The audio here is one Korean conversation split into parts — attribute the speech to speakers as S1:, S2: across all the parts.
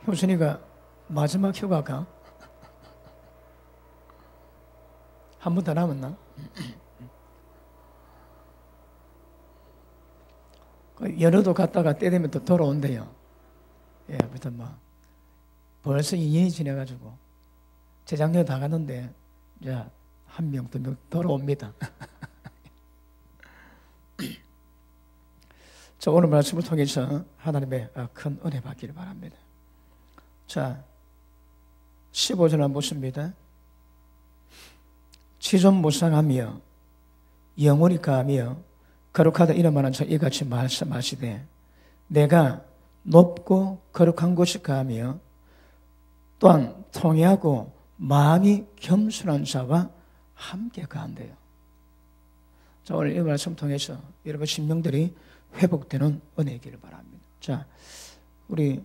S1: 효순이가 마지막 휴가가 한 번 더 남았나? 연어도 갔다가 때 되면 또 돌아온대요. 예, 아무튼 뭐 벌써 2년이 지나가지고 재작년에 다 갔는데 이제 한 명, 두 명 돌아옵니다. 자, 오늘 말씀을 통해서 하나님의 큰 은혜 받기를 바랍니다. 자, 15절 한번 보십니다. 지존무상하며 영원히 가하며 거룩하다 이름하는 자 이같이 말씀하시되 내가 높고 거룩한 곳에 가하며 또한 통회하고 마음이 겸손한 자와 함께 가한대요. 자, 오늘 이 말씀 통해서 여러분 심령들이 회복되는 은혜이기를 바랍니다. 자, 우리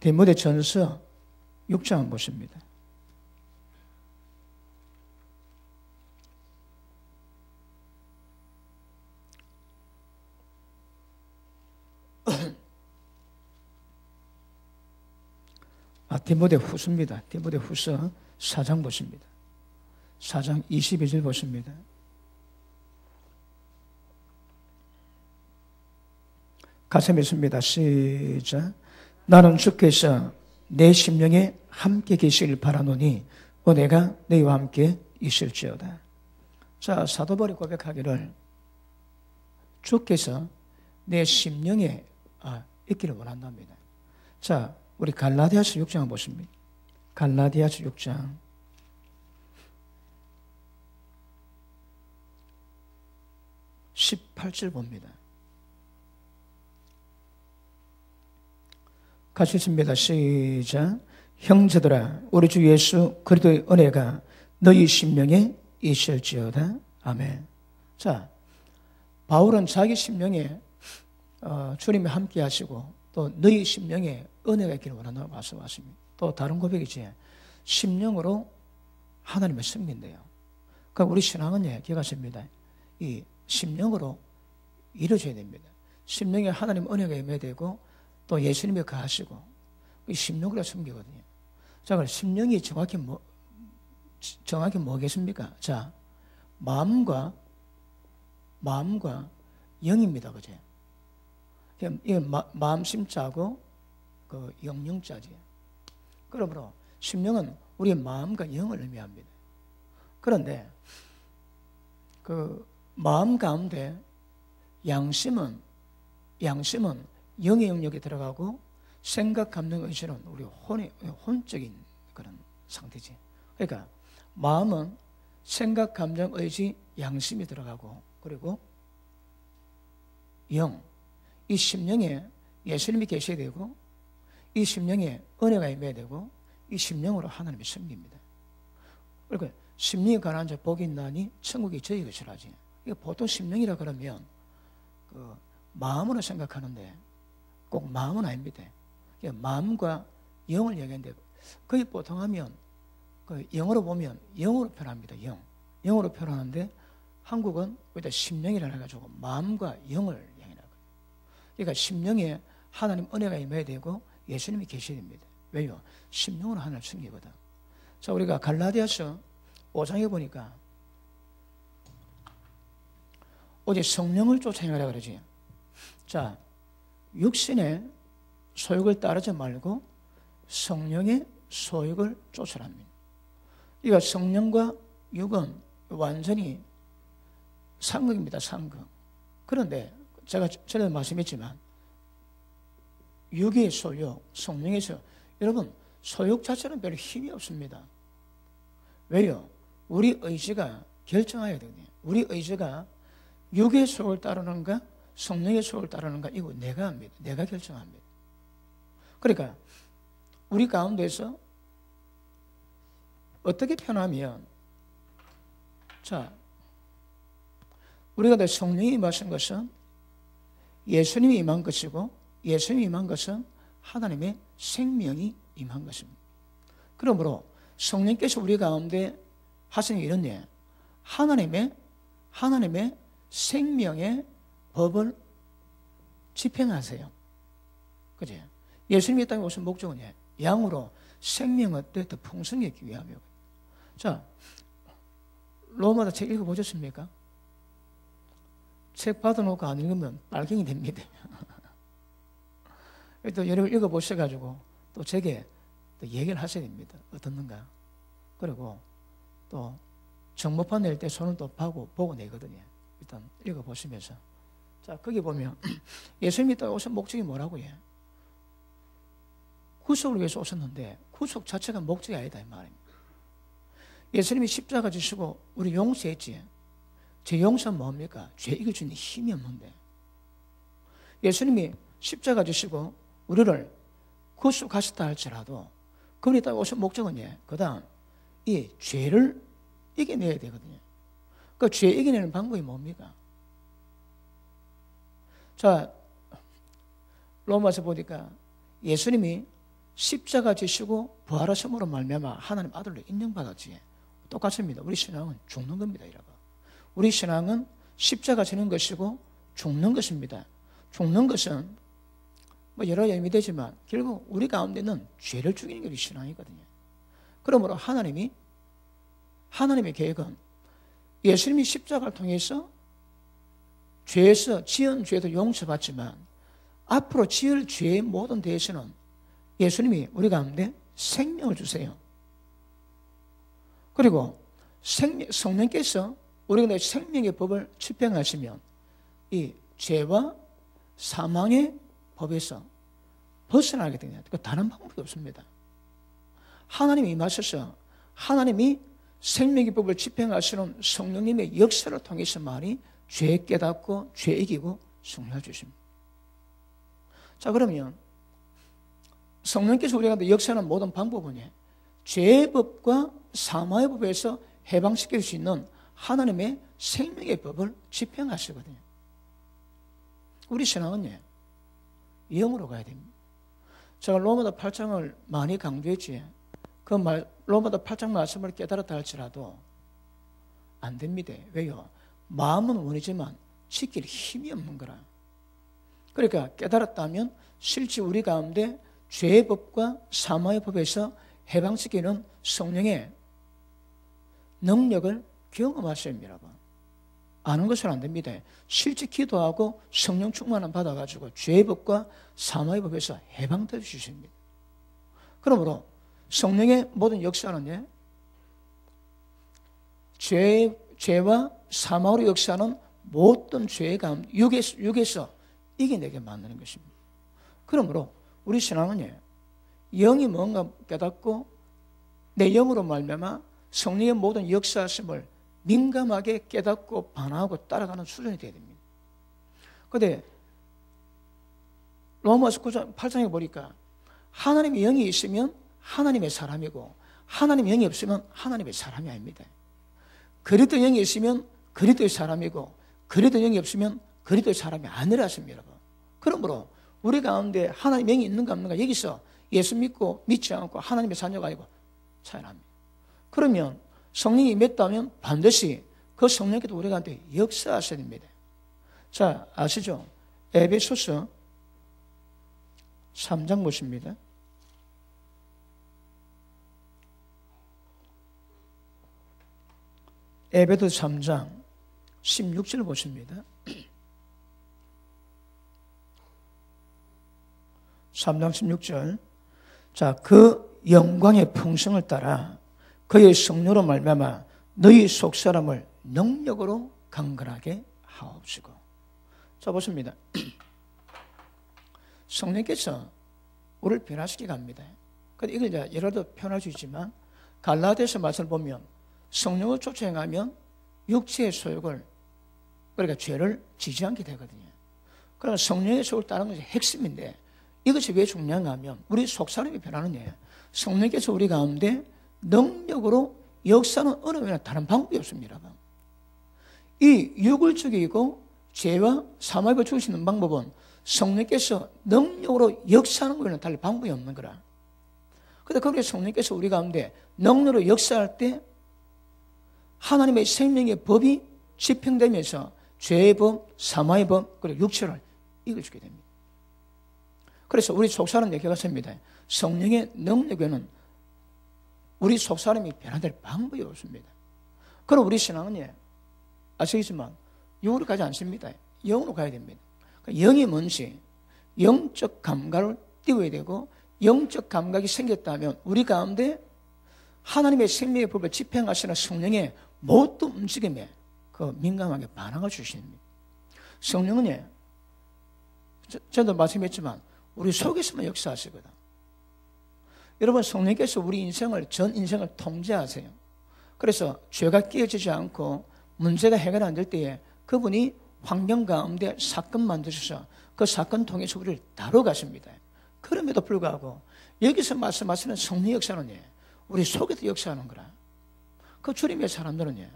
S1: 디모데전서 6장 한번 보십니다. 디모데 후서입니다. 디모데 후서 4장 보십니다. 4장 22절 보십니다. 같이 읽습니다. 시작. 나는 주께서 내 심령에 함께 계시길 바라노니 은혜가 너희와 함께 있을지어다. 자, 사도 바울이 고백하기를 주께서 내 심령에 있기를 원한답니다. 자, 우리 갈라디아서 6장 보십니다. 갈라디아서 6장 18절 봅니다. 같이 읽습니다. 시작. 형제들아 우리 주 예수 그리스도의 은혜가 너희 심령에 있을지어다. 아멘. 자, 바울은 자기 심령에 주님이 함께 하시고 또 너희 심령에 은혜가 있기를 원한다고 말씀하십니다. 또 다른 고백이지 심령으로 하나님을 섬긴대요. 그러니까 우리 신앙은 기억하십니다. 이 심령으로 이루어져야 됩니다. 심령에 하나님 은혜가 임해야 되고 또 예수님이 거하시고 이 심령으로 섬기거든요. 자, 그럼 심령이 정확히 뭐겠습니까? 자, 마음과 영입니다. 그죠? 이게 마음심자고 그 영영자지. 그러므로 심령은 우리의 마음과 영을 의미합니다. 그런데 그 마음 가운데 양심은 영의 영역에 들어가고 생각, 감정, 의지는 우리 혼적인 그런 상태지. 그러니까 마음은 생각, 감정, 의지, 양심이 들어가고 그리고 영, 이 심령에 예수님이 계셔야 되고 이 심령에 은혜가 임해야 되고 이 심령으로 하나님이 섬깁니다. 그러니까 심령이 가난한 자 복이 있나니 천국이 저희 것이라지. 이거 보통 심령이라 그러면 그 마음으로 생각하는데 꼭 마음은 아닙니다. 마음과 영을 얘기하는데 거의 보통 하면 그 영어로 보면 영으로 표현합니다. 영어로 표현하는데 한국은 여기다 심령이라 해가지고 마음과 영을 얘기하거든요. 그러니까 심령에 하나님 은혜가 임해야 되고 예수님이 계셔야 됩니다. 왜요? 심령으로 하나님을 섬기거든. 자, 우리가 갈라디아서 5장에 보니까 오직 성령을 쫓아내라 그러지. 자, 육신의 소욕을 따르지 말고 성령의 소욕을 쫓으랍니다. 이거 성령과 육은 완전히 상극입니다. 상극. 그런데 제가 전에 말씀했지만 육의 소욕, 성령의 소욕, 여러분 소욕 자체는 별로 힘이 없습니다. 왜요? 우리 의지가 결정해야 되거든요. 우리 의지가 육의 소욕을 따르는가 성령의 소욕을 따르는가 이거 내가 합니다. 내가 결정합니다. 그러니까 우리 가운데서 어떻게 표현하면 자, 우리가 성령이 임하신 것은 예수님이 임한 것이고 예수님이 임한 것은 하나님의 생명이 임한 것입니다. 그러므로 성령께서 우리 가운데 하시는 일은 하나님의 생명의 법을 집행하세요. 그죠? 예수님이 이 땅에 오신 목적은 양으로 생명을 더 풍성하기 위함이요. 자, 로마서 책 읽어보셨습니까? 책 받아놓고 안 읽으면 빨갱이 됩니다. 또 여러분 읽어보셔가지고 또 제게 또 얘기를 하셔야 됩니다. 어떻는가. 그리고 또 정보판 낼 때 손을 또 보고 내거든요. 일단 읽어보시면서. 자, 거기 보면 예수님이 또 오신 목적이 뭐라고요? 구속을 위해서 오셨는데 구속 자체가 목적이 아니다 이 말입니다. 예수님이 십자가 지시고 우리 용서했지. 제 용서는 뭡니까? 죄 이길 수 있는 힘이 없는데 예수님이 십자가 지시고 우리를 구속하셨다 할지라도 그분이 딱 오신 목적은 그 다음 이 죄를 이겨내야 되거든요. 그 죄 이겨내는 방법이 뭡니까? 자, 로마서 보니까 예수님이 십자가 지시고 부활하심으로 말미암아 하나님 아들로 인정받았지. 똑같습니다. 우리 신앙은 죽는 겁니다. 여러분. 우리 신앙은 십자가 지는 것이고 죽는 것입니다. 죽는 것은 뭐 여러 의미 되지만 결국 우리 가운데는 죄를 죽이는 게 우리 신앙이거든요. 그러므로 하나님의 계획은 예수님이 십자가를 통해서 죄에서 지은 죄도 용서받지만 앞으로 지을 죄의 모든 대해서는 예수님이 우리 가운데 생명을 주세요. 그리고 성령께서 우리가 생명의 법을 집행하시면 이 죄와 사망의 법에서 벗어나게 됩니다. 그 다른 방법이 없습니다. 하나님이 임하셔서 하나님이 생명의 법을 집행하시는 성령님의 역사를 통해서만이 죄 깨닫고 죄 이기고 승리할 수 있습니다. 자, 그러면 성령께서 우리가 역사하는 모든 방법은 죄의 법과 사망의 법에서 해방시킬 수 있는 하나님의 생명의 법을 집행하시거든요. 우리 신앙은 영으로 가야 됩니다. 제가 로마서 8장을 많이 강조했지. 로마서 8장 말씀을 깨달았다 할지라도 안 됩니다. 왜요? 마음은 원이지만 지킬 힘이 없는 거라. 그러니까 깨달았다면 실제 우리 가운데 죄의 법과 사망의 법에서 해방시키는 성령의 능력을 경험하셔야 합니다. 아는 것은 안 됩니다. 실제 기도하고 성령 충만을 받아가지고 죄의 법과 사망의 법에서 해방될 수 있습니다. 그러므로 성령의 모든 역사는 죄와 사망으로 역사하는 모든 죄의 가운데 육에서 이겨내게 만드는 것입니다. 그러므로 우리 신앙은 영이 뭔가 깨닫고 내 영으로 말미암아 성령의 모든 역사심을 민감하게 깨닫고 반하고 따라가는 수준이 되어야 됩니다. 그런데 로마서 9장 8장에 보니까 하나님의 영이 있으면 하나님의 사람이고 하나님의 영이 없으면 하나님의 사람이 아닙니다. 그리스도 영이 있으면 그리스도의 사람이고 그리스도 영이 없으면 그리스도의 사람이 아니라십니다. 그러므로 우리 가운데 하나님의 영이 있는가 없는가 여기서 예수 믿고 믿지 않고 하나님의 자녀가 아니고 차이납니다. 그러면 성령이 임했다면 반드시 그 성령께도 우리 가운데 역사하셔야 됩니다. 자, 아시죠? 에베소서 3장 보십니다. 에베소서 3장 16절 보십니다. 3장 16절. 자, 그 영광의 풍성을 따라 그의 성령으로 말미암아 너희 속사람을 능력으로 강건하게 하옵시고. 자, 보십니다. 성령께서 우리를 변화시키게 합니다. 근데 이걸 여러도 표현할 수 있지만 갈라디아서 말씀을 보면 성령을 쫓아 행하면 육체의 소욕을 그러니까 죄를 지지 않게 되거든요. 그러나 성령의 소욕을 따르는 것이 핵심인데 이것이 왜 중요한가 하면 우리 속사람이 변하는 예요. 성령께서 우리 가운데 능력으로 역사는 어느 외에는 다른 방법이 없습니다. 이 육을 죽이고 죄와 사망을 죽일 수 있는 방법은 성령께서 능력으로 역사하는 것에는 달리 방법이 없는 거라. 그런데 거기에 성령께서 우리 가운데 능력으로 역사할 때 하나님의 생명의 법이 집행되면서 죄의 법, 사망의 법, 그리고 육체를 이겨주게 됩니다. 그래서 우리 속사람 얘기가 있습니다. 성령의 능력에는 우리 속사람이 변화될 방법이 없습니다. 그럼 우리 신앙은 아시겠지만 육으로 가지 않습니다. 영으로 가야 됩니다. 영이 뭔지 영적 감각을 띄워야 되고, 영적 감각이 생겼다면 우리 가운데 하나님의 생명의 법을 집행하시는 성령의 모든 움직임에 그 민감하게 반응을 주십니다. 성령은 저도 말씀했지만 우리 속에서만 역사하시거든. 여러분, 성령께서 우리 인생을, 전 인생을 통제하세요. 그래서 죄가 끼어지지 않고 문제가 해결 안 될 때에 그분이 환경 가운데 사건 만드셔서 그 사건 통해서 우리를 다뤄가십니다. 그럼에도 불구하고 여기서 말씀하시는 성령 역사는 우리 속에서 역사하는 거라. 그 주님의 사람들은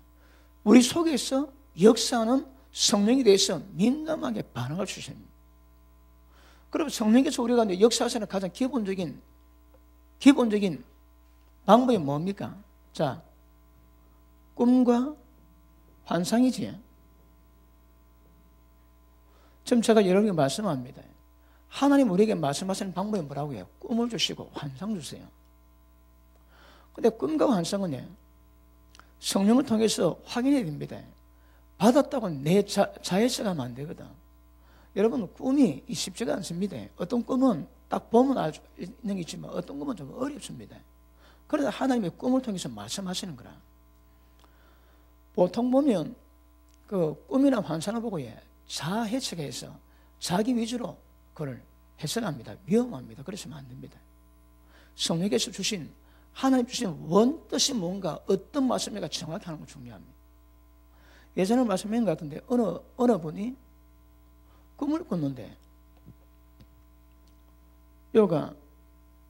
S1: 우리 속에서 역사하는 성령에 대해서 민감하게 반응을 주십니다. 그럼 성령께서 우리가 역사하시는 가장 기본적인 방법이 뭡니까? 자, 꿈과 환상이지. 지금 제가 여러분에게 말씀합니다. 하나님 우리에게 말씀하시는 방법이 뭐라고 해요? 꿈을 주시고 환상 주세요. 근데 꿈과 환상은 성령을 통해서 확인해야 됩니다. 받았다고 내 자의식하면 안 되거든. 여러분, 꿈이 쉽지가 않습니다. 어떤 꿈은 딱 보면 알 수 있는 게 있지만 어떤 꿈은 좀 어렵습니다. 그래서 하나님의 꿈을 통해서 말씀하시는 거라. 보통 보면 그 꿈이나 환상을 보고 자해석해서 자기 위주로 그걸 해석합니다. 위험합니다. 그러시면 안 됩니다. 성령께서 주신, 하나님 주신 원뜻이 뭔가, 어떤 말씀인가 정확히 하는 거 중요합니다. 예전에 말씀한 것 같은데 어느 분이 꿈을 꿨는데, 여기가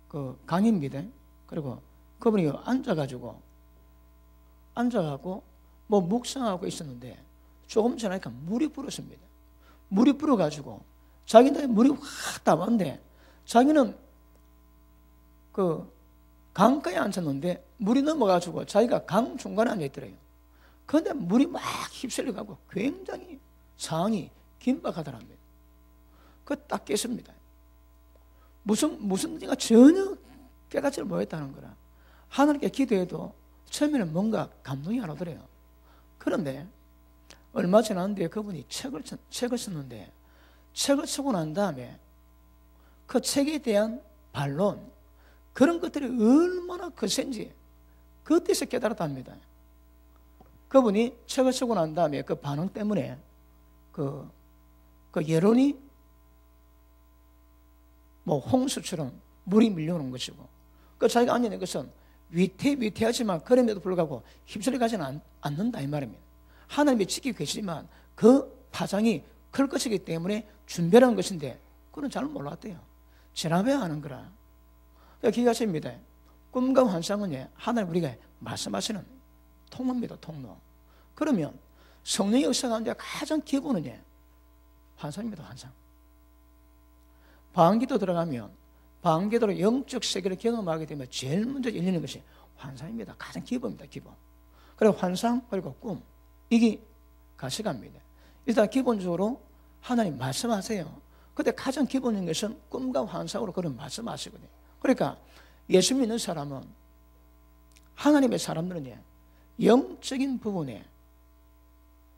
S1: 그 강입니다. 그리고 그분이 앉아가지고 뭐 묵상하고 있었는데 조금 지나니까 물이 불었습니다. 물이 불어가지고 자기한테 물이 확 담았는데, 자기는 그 강가에 앉았는데 물이 넘어가지고 자기가 강 중간에 앉아있더래요. 그런데 물이 막 휩쓸려가고 굉장히 상황이 긴박하더랍니다. 그거 딱 깼습니다. 무슨 일인가 전혀 깨닫지를 못했다는 거라. 하나님께 기도해도 처음에는 뭔가 감동이 안 오더래요. 그런데 얼마 지났는데 그분이 책을 썼는데, 책을 쓰고 난 다음에 그 책에 대한 반론, 그런 것들이 얼마나 거센지 그때서 깨달았답니다. 그분이 책을 쓰고 난 다음에 그 반응 때문에 그 여론이 뭐 홍수처럼 물이 밀려오는 것이고, 그 자기가 앉아있는 것은 위태하지만 그럼에도 불구하고 휩쓸려 가지는 않는다 이 말입니다. 하나님이 지키고 계시지만 그 파장이 클 것이기 때문에 준비하는 것인데 그건 잘 몰랐대요. 지나봐야 하는 거라. 기가십니다. 꿈과 환상은 하나님 우리가 말씀하시는 통로입니다. 통로. 그러면 성령의 역사 가운데 가장 기본은 환상입니다. 환상. 방언기도 들어가면 방언기도로 영적 세계를 경험하게 되면 제일 먼저 열리는 것이 환상입니다. 가장 기본입니다. 기본. 그리고 환상 그리고 꿈, 이게 가시갑니다. 일단 기본적으로 하나님 말씀하세요. 근데 가장 기본인 것은 꿈과 환상으로 그런 말씀하시거든요. 그러니까 예수 믿는 사람은, 하나님의 사람들은 영적인 부분에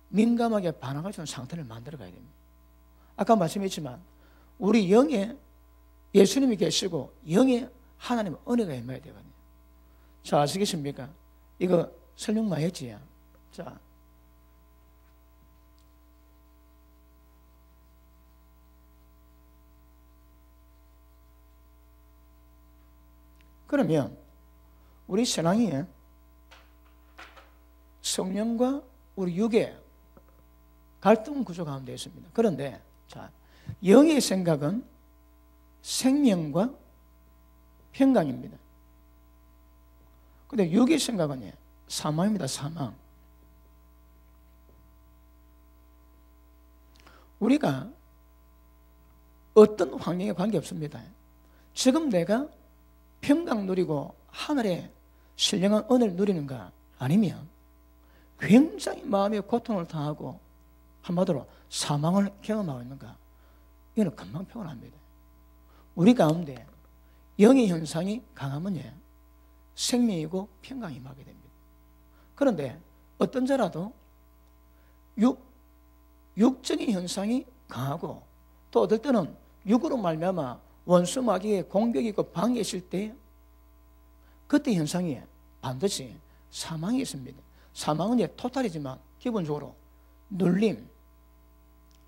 S1: 민감하게 반응할 수 있는 상태를 만들어 가야 됩니다. 아까 말씀했지만 우리 영에 예수님이 계시고 영에 하나님의 은혜가 임해야 되거든요. 자, 아시겠습니까? 이거 설명 많이 했지? 자, 그러면 우리 신앙이 성령과 우리 육의 갈등 구조 가운데 있습니다. 그런데 자, 영의 생각은 생명과 평강입니다. 그런데 육의 생각은 사망입니다. 사망. 우리가 어떤 환경에 관계없습니다. 지금 내가 평강 누리고 하늘의 신령한 은혜를 누리는가 아니면 굉장히 마음의 고통을 당하고 한마디로 사망을 경험하고 있는가, 이거는 금방 표현합니다. 우리 가운데 영의 현상이 강하면 생명이고 평강이 임하게 됩니다. 그런데 어떤 자라도 육적인 현상이 강하고 또 어떨 때는 육으로 말미암아 원수 마귀의 공격이 있고 방해가 있을 때 그때 현상이 반드시 사망이 있습니다. 사망은 토탈이지만 기본적으로 눌림,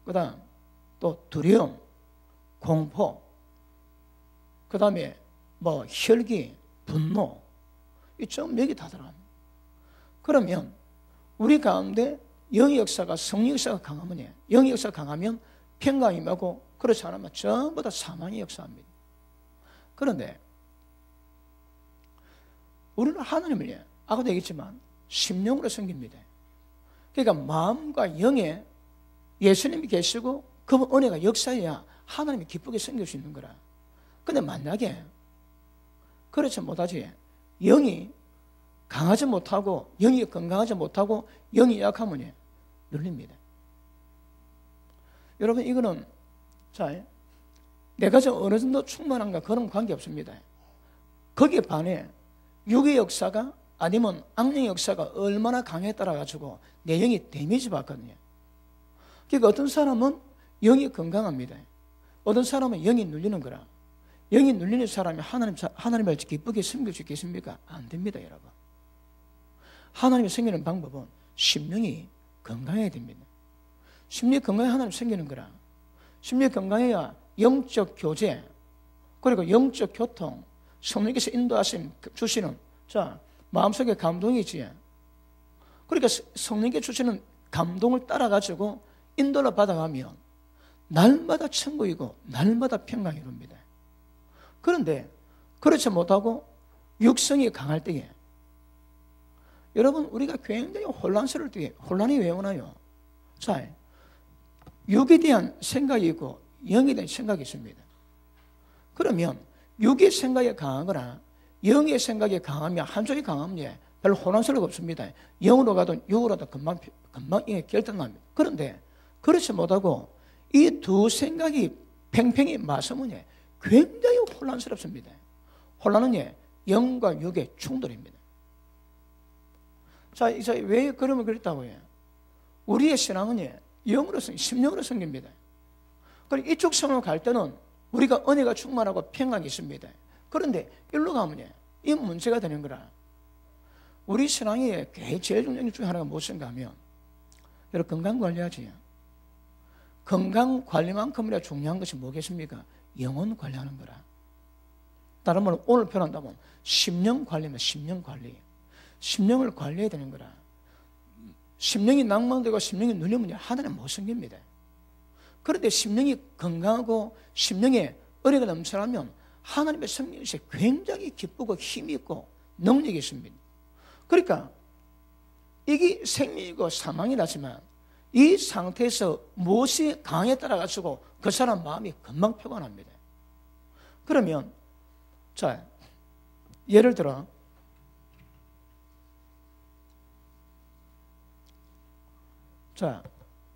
S1: 그 다음 또 두려움, 공포, 그 다음에 혈기, 분노, 이 좀 여기 다 들어갑니다. 그러면 우리 가운데 영의 역사가, 성령 역사가 강하면, 영의 역사가 강하면 평강이 임하고, 그렇지 않으면 전부 다 사망이 역사합니다. 그런데 우리는 하나님을 아까도 얘기했지만 심령으로 섬깁니다. 그러니까 마음과 영에 예수님이 계시고 그 은혜가 역사해야 하나님이 기쁘게 섬길 수 있는 거라. 근데 만약에 그렇지 못하지, 영이 강하지 못하고 영이 건강하지 못하고 영이 약하면 눌립니다. 여러분, 이거는 내가 어느 정도 충만한가 그런 관계 없습니다. 거기에 반해 육의 역사가 아니면 악령의 역사가 얼마나 강에 따라 가지고 내 영이 데미지 받거든요. 그러니까 어떤 사람은 영이 건강합니다. 어떤 사람은 영이 눌리는 거라. 영이 눌리는 사람이 하나님을 기쁘게 섬길 수 있겠습니까? 안 됩니다, 여러분. 하나님을 섬기는 방법은 심령이 건강해야 됩니다. 심령이 건강해야 하나님 섬기는 거라. 심령이 건강해야 영적 교제, 그리고 영적 교통, 성령께서 인도하심 주시는 마음속에 감동이지. 그러니까 성령께 주시는 감동을 따라가지고 인도를 받아가면 날마다 천국이고 날마다 평강이 이룹니다. 그런데 그렇지 못하고 육성이 강할 때에 여러분, 우리가 굉장히 혼란스러울 때에 혼란이 왜 오나요? 육에 대한 생각이 있고 영에 대한 생각이 있습니다. 그러면 육의 생각이 강하거나 영의 생각이 강하면, 한쪽이 강하면 별로 혼란스러울 거 없습니다. 영으로 가든 육으로 가든 금방 결정납니다. 그런데 그렇지 못하고 이 두 생각이 팽팽히 맞으면 굉장히 혼란스럽습니다. 혼란은 영과 육의 충돌입니다. 이제 왜 그러면 그랬다고 해요? 우리의 신앙은 영으로서, 심령으로 섬깁니다. 그리고 이쪽 성으로 갈 때는 우리가 은혜가 충만하고 평강이 있습니다. 그런데 일로 가면 이 문제가 되는 거라. 우리 신앙의 제일 중요한 것 중에 하나가 무엇인가 하면, 여러분, 건강 관리하지. 건강 관리만큼이나 중요한 것이 뭐겠습니까? 영혼 관리하는 거라. 다른 말로 오늘 표현한다면 심령 관리면 심령 관리. 심령을 관리해야 되는 거라. 심령이 낭망되고 심령이 눌리면 하나님 못 섬깁니다. 그런데 심령이 건강하고 심령에 은혜가 넘쳐나면 하나님의 섬김이 굉장히 기쁘고 힘이 있고 능력이 있습니다. 그러니까 이게 생명이고 사망이 나지만 이 상태에서 무엇이 강에 따라 가지고 그 사람 마음이 금방 평안합니다. 그러면 예를 들어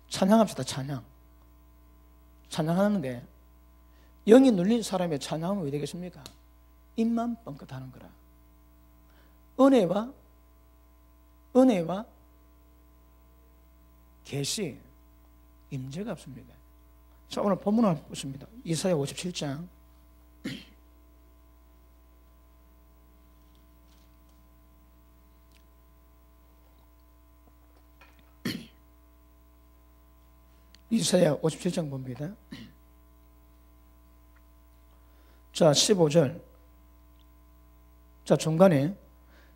S1: 찬양합시다. 찬양하는데 영이 눌린 사람의 찬양은 왜 되겠습니까? 입만 뻥끗하는 거라. 은혜와 계시, 임재가 없습니다. 오늘 본문을 보십니다. 이사야 57장. 이사야 57장 봅니다. 15절. 중간에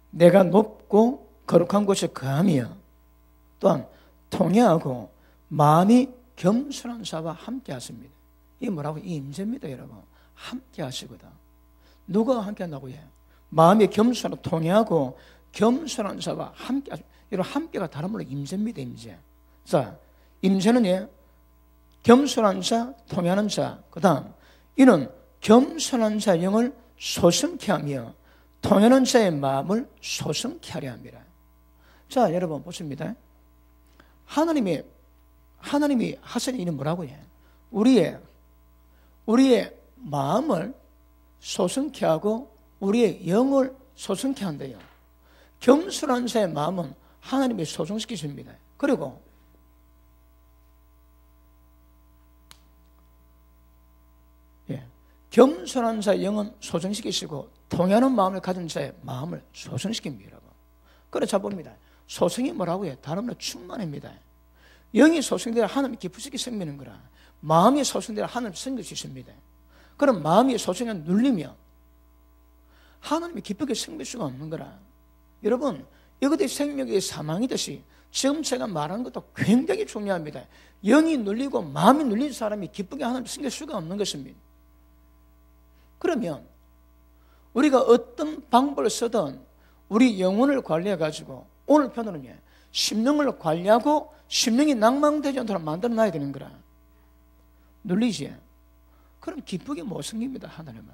S1: 내가 높고 거룩한 곳에 거하며 또한 통회하고 마음이 겸손한 자와 함께 하십니다. 이게 뭐라고? 이 임재입니다, 여러분. 함께 하시거든. 누가 함께 한다고 해요? 마음이 겸손하고 통회하고 겸손한 자와 함께 하십니다. 여러분, 함께가 다른 말로 임재입니다, 임재. 임재는 겸손한 자, 통회하는 자. 그 다음, 이는 겸손한 자 영을 소성케 하며 통회하는 자의 마음을 소성케 하려 합니다. 여러분 보십니다. 하나님이 하시는 일은 뭐라고 해요? 우리의 마음을 소성케 하고 우리의 영을 소성케 한대요. 겸손한 자의 마음은 하나님이 소성시키십니다. 그리고 겸손한 자의 영은 소성시키시고 통하는 마음을 가진 자의 마음을 소성시킵니다. 그래서 봅니다. 소성이 뭐라고 해요? 다른 말로 충만입니다. 영이 소성되어 하나님 기쁘시게 섬기는 거라. 마음이 소성되어 하나님 섬길 수 있습니다. 그럼 마음이 소성에 눌리면 하나님이 기쁘게 섬길 수가 없는 거라. 여러분, 이것이 생명의 사망이듯이 지금 제가 말하는 것도 굉장히 중요합니다. 영이 눌리고 마음이 눌린 사람이 기쁘게 하나님 섬길 수가 없는 것입니다. 그러면 우리가 어떤 방법을 쓰든 우리 영혼을 관리해가지고 오늘 편으로는 심령을 관리하고 심령이 낭망되지 않도록 만들어놔야 되는 거라. 눌리지? 그럼 기쁘게 못 섬깁니다, 하나님은.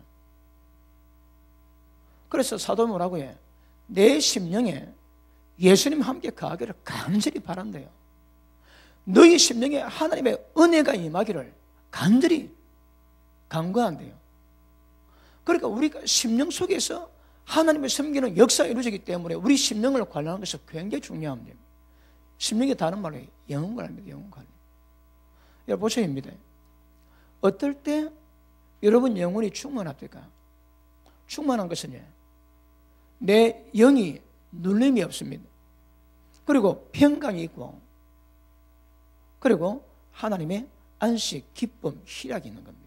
S1: 그래서 사도 뭐라고 해? 내 심령에 예수님 함께 가기를 간절히 바란대요. 너희 심령에 하나님의 은혜가 임하기를 간절히 간구한대요. 그러니까 우리가 심령 속에서 하나님을 섬기는 역사가 이루어지기 때문에 우리 심령을 관리하는 것이 굉장히 중요합니다. 심령이 다른 말로 영혼 관리입니다. 영혼 관리. 여러분 보셔입니다. 어떨 때 여러분 영혼이 충만합니까? 충만한 것은 내 영이 눌림이 없습니다. 그리고 평강이 있고 그리고 하나님의 안식, 기쁨, 희락이 있는 겁니다.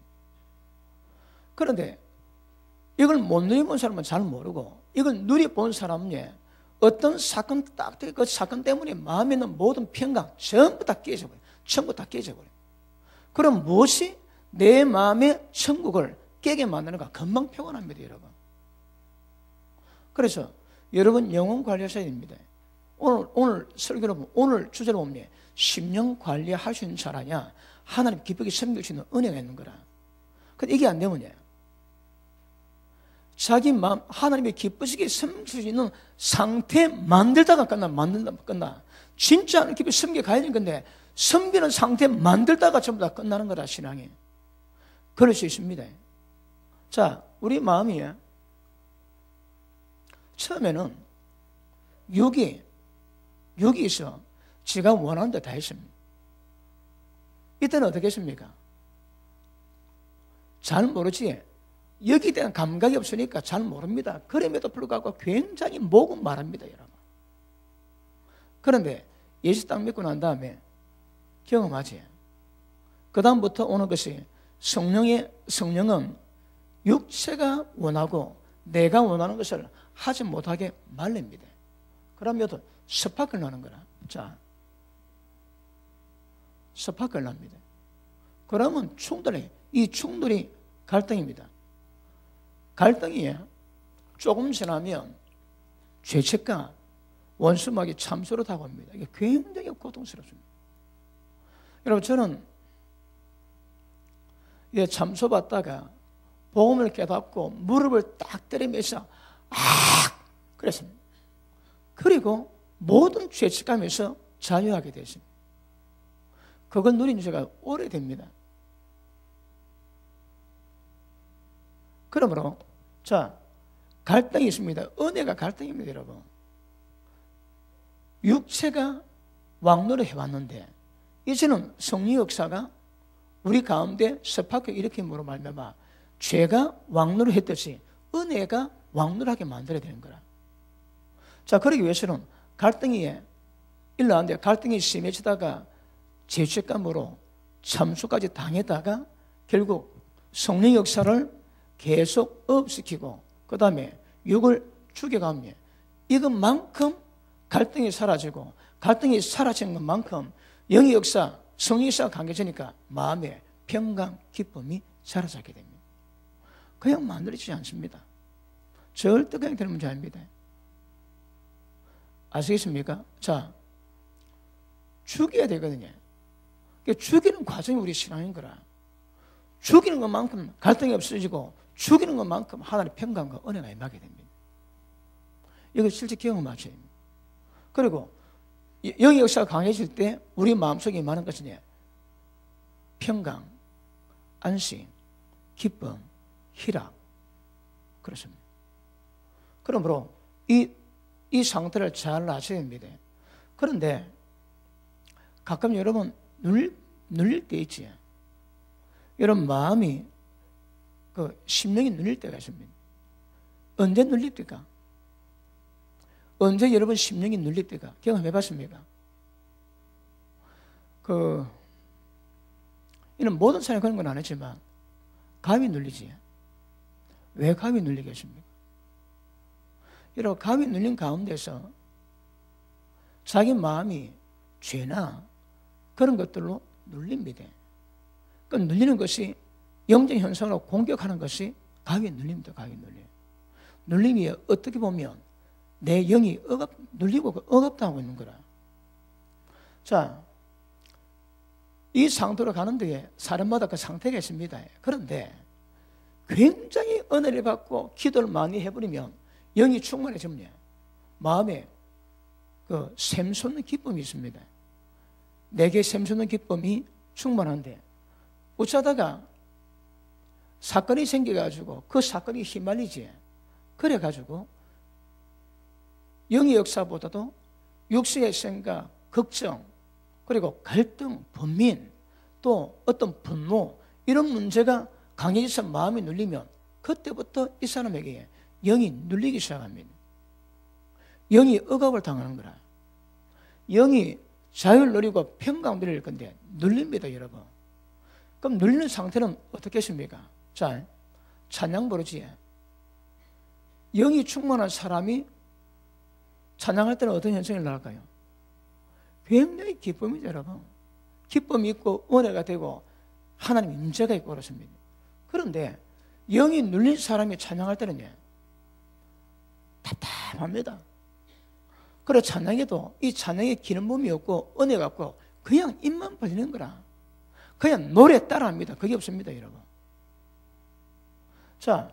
S1: 그런데 이걸 못 누려본 사람은 잘 모르고 이걸 누려본 사람은 어떤 사건 그 사건 때문에 마음에 있는 모든 평강 전부 다 깨져버려요. 전부 다 깨져버려요. 그럼 무엇이 내 마음의 천국을 깨게 만드는가? 금방 평안합니다, 여러분. 그래서 여러분 영혼 관리하셔야 됩니다. 오늘 설교로 보면, 오늘 주제로 보면 심령 관리할 수 있는 자라냐? 하나님 기쁘게 섬길 수 있는 은혜가 있는 거라. 근데 이게 안 되면 자기 마음 하나님이 기쁘시게 섬길 수 있는 상태 만들다가 끝나. 진짜 하나님 기쁘게 섬겨 가야 되는 건데 섬기는 상태 만들다가 전부 다 끝나는 거라, 신앙이. 그럴 수 있습니다. 자, 우리 마음이 처음에는 육이 있어 지가 원하는 데 다 했습니다. 이때는 어떻게 했습니까? 잘 모르지. 여기에 대한 감각이 없으니까 잘 모릅니다. 그럼에도 불구하고 굉장히 목은 말합니다, 여러분. 그런데 예수 딱 믿고 난 다음에 경험하지. 그 다음부터 오는 것이 성령은 육체가 원하고 내가 원하는 것을 하지 못하게 말립니다. 그러면 스파클 나는 거라. 자, 스파클 납니다. 그러면 이 충돌이 갈등입니다. 갈등이 조금 지나면 죄책감, 원수막이 참소로 다가옵니다. 이게 굉장히 고통스럽습니다. 여러분, 저는 참소받다가 복음을 깨닫고 무릎을 딱 때리면서 그랬습니다. 그리고 모든 죄책감에서 자유하게 되었습니다. 그걸 누린 지가 오래됩니다. 그러므로 자, 갈등이 있습니다. 은혜가 갈등입니다, 여러분. 육체가 왕노를 해왔는데 이제는 성령 역사가 우리 가운데 스파크 일으킴으로 말미암아 죄가 왕노를 했듯이 은혜가 왕노하게 만들어야 되는 거라. 자, 그러기 위해서는 갈등이 일어나는데 갈등이 심해지다가 죄책감으로 참수까지 당했다가 결국 성령 역사를 계속 업시키고 그 다음에 육을 죽여가며 이것만큼 갈등이 사라지고 갈등이 사라지는 것만큼 영의 역사, 성의 역사가 강해지니까 마음에 평강, 기쁨이 사라지게 됩니다. 그냥 만들어지지 않습니다. 절대 그냥 되는 문제 아닙니다. 아시겠습니까? 자, 죽여야 되거든요. 죽이는 과정이 우리 신앙인 거라. 죽이는 것만큼 갈등이 없어지고 죽이는 것만큼 하나님의 평강과 은혜가 임하게 됩니다. 이걸 실제 경험하셔야 됩니다. 그리고 영의 역사가 강해질 때 우리 마음속에 임하는 것은 평강, 안식, 기쁨, 희락. 그렇습니다. 그러므로 이 상태를 잘 아셔야 됩니다. 그런데 가끔 여러분 눌릴 때 있지. 여러분 마음이 심령이 눌릴 때가 있습니다. 언제 눌립니까? 언제 여러분 심령이 눌립니까? 경험해봤습니까? 이는 모든 사람이 그런 건 아니지만 감이 눌리지. 왜 감이 눌리겠습니까? 여러분 감이 눌린 가운데서 자기 마음이 죄나 그런 것들로 눌립니다. 그 눌리는 것이 영적 현상으로 공격하는 것이 감이 눌립니다. 감이 눌려요. 눌림이 어떻게 보면 내 영이 눌리고 억압당하고 있는 거라. 자, 이 상태로 가는 데에 사람마다 그 상태가 있습니다. 그런데 굉장히 은혜를 받고 기도를 많이 해버리면 영이 충만해집니다. 마음에 샘솟는 기쁨이 있습니다. 내게 샘솟는 기쁨이 충만한데 어쩌다가 사건이 생겨가지고 그 사건이 휘말리지. 그래가지고 영의 역사보다도 육신의 생각, 걱정, 그리고 갈등, 번민, 또 어떤 분노 이런 문제가 강해져서 마음이 눌리면 그때부터 이 사람에게 영이 눌리기 시작합니다. 영이 억압을 당하는 거라. 영이 자유를 누리고 평강 누릴 건데 눌립니다, 여러분. 그럼 눌리는 상태는 어떻겠습니까? 자, 찬양 부르지. 영이 충만한 사람이 찬양할 때는 어떤 현상이 나올까요? 굉장히 기쁨이죠, 여러분. 기쁨이 있고 은혜가 되고 하나님 임재가 있고 그렇습니다. 그런데 영이 눌린 사람이 찬양할 때는요, 답답합니다. 그래 찬양에도 이 찬양에 기는 몸이 없고 은혜가 없고 그냥 입만 벌리는 거라. 그냥 노래 따라합니다. 그게 없습니다, 여러분. 자,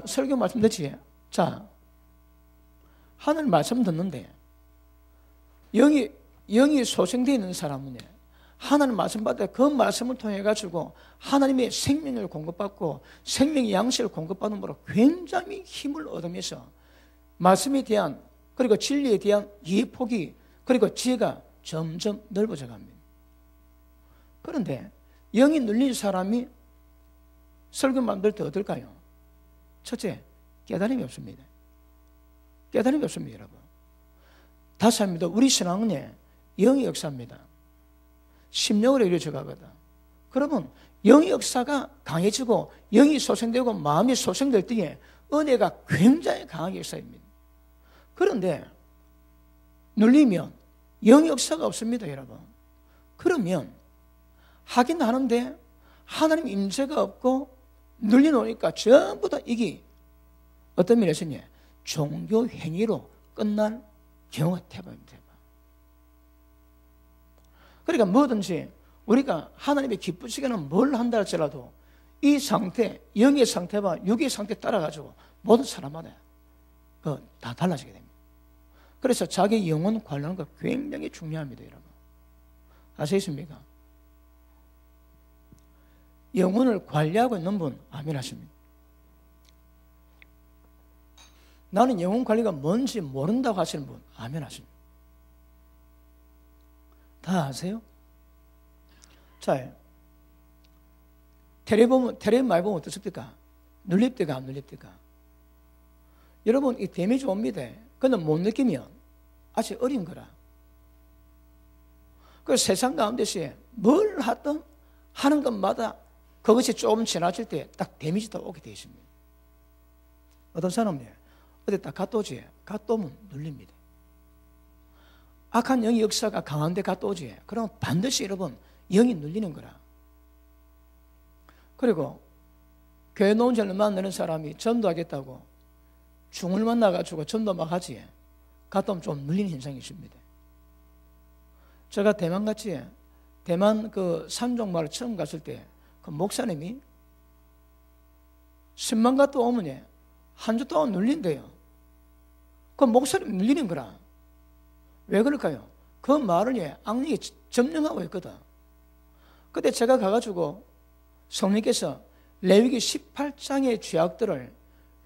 S1: 설교 말씀 듣지? 자, 하늘 말씀 듣는데 영이 소생되어 있는 사람은 하나님 말씀 받아 그 말씀을 통해 가지고 하나님의 생명을 공급받고 생명의 양식을 공급받음으로 굉장히 힘을 얻으면서 말씀에 대한 그리고 진리에 대한 이해폭이 그리고 지혜가 점점 넓어져 갑니다. 그런데 영이 눌린 사람이 설교 만들 때 어떨까요? 첫째, 깨달음이 없습니다. 깨달음이 없습니다, 여러분. 다섯입니다. 우리 신앙은 영의 역사입니다. 심령으로 이루어져 가거든. 그러면 영의 역사가 강해지고 영이 소생되고 마음이 소생될 때에 은혜가 굉장히 강하게 역사입니다. 그런데 눌리면 영의 역사가 없습니다, 여러분. 그러면 하긴 하는데 하나님 임재가 없고 눌려놓으니까 전부 다 이게 어떤 면에서는 종교 행위로 끝날 경우가 대박입니다. 그러니까 뭐든지 우리가 하나님의 기쁘시게는 뭘 한다 할지라도 이 상태, 영의 상태와 육의 상태 따라가지고 모든 사람마다 다 달라지게 됩니다. 그래서 자기 영혼 관리하는 거 굉장히 중요합니다, 여러분. 아시겠습니까? 영혼을 관리하고 있는 분, 아멘 하십니다. 나는 영혼 관리가 뭔지 모른다고 하시는 분, 아멘 하십니다. 다 아세요? 자, 텔레비 많이 보면 어떻습니까? 눌립니까? 안 눌립니까? 여러분, 이 데미지 옵니다. 근데 못 느끼면 아직 어린 거라. 그 세상 가운데서 뭘 하든 하는 것마다 그것이 조금 지나칠 때 딱 데미지가 오게 되어 있습니다. 어떤 사람은 어디 딱 갔다 오지? 갔다 오면 눌립니다. 악한 영의 역사가 강한데 갔다 오지? 그럼 반드시 여러분 영이 눌리는 거라. 그리고 교회 노은자를 만나는 사람이 전도하겠다고 중을 만나가지고 전도 막 하지? 갔다 오면 좀 눌리는 현상이 있습니다. 제가 대만같이 대만 그 산종마을 처음 갔을 때 그 목사님이 10만 갔다 오면 한 주 동안 눌린대요. 그 목사님 눌리는 거라. 왜 그럴까요? 그 마을을 악령이 점령하고 있거든. 그때 제가 가가지고 성령께서 레위기 18장의 죄악들을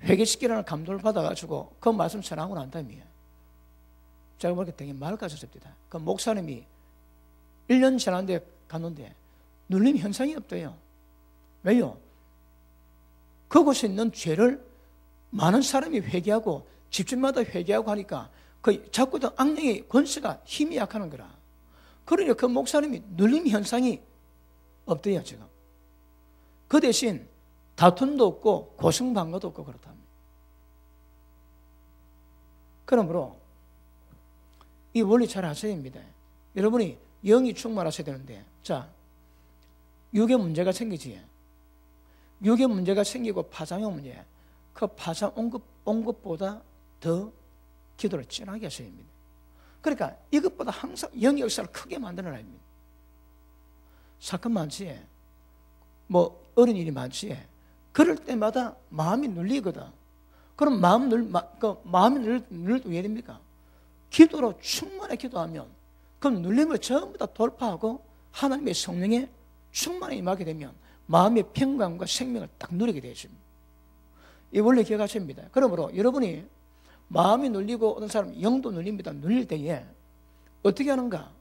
S1: 회개시키라는 감동을 받아가지고 그 말씀 전하고 난 다음에 제가 보니까 되게 맑아졌습니다. 그 목사님이 1년 지났는데 갔는데 눌림 현상이 없대요. 왜요? 그곳에 있는 죄를 많은 사람이 회개하고 집집마다 회개하고 하니까 그 자꾸 더 악령의 권세가 힘이 약하는 거라. 그러니 그 목사님이 눌림 현상이 없대요, 지금. 그 대신 다툼도 없고 고성방가도 없고 그렇답니다. 그러므로 이 원리 잘 아셔야 됩니다. 여러분이 영이 충만하셔야 되는데, 자, 육의 문제가 생기지. 육의 문제가 생기고 파장의 문제, 그 파장 온 것보다 더 기도를 진하게 하셔야 됩니다. 그러니까 이것보다 항상 영의 역사를 크게 만드는 아입니다. 사건 많지, 뭐 어린 일이 많지. 그럴 때마다 마음이 눌리거든. 그럼 마음이 눌릴 때 왜 됩니까? 기도로 충만히 기도하면 그 눌림을 전부 다 돌파하고 하나님의 성령에 충만히 임하게 되면 마음의 평강과 생명을 딱 누리게 되십니다. 이 원리 기억하셔야 합니다. 그러므로 여러분이 마음이 눌리고 어떤 사람은 영도 눌립니다. 눌릴 때에 어떻게 하는가?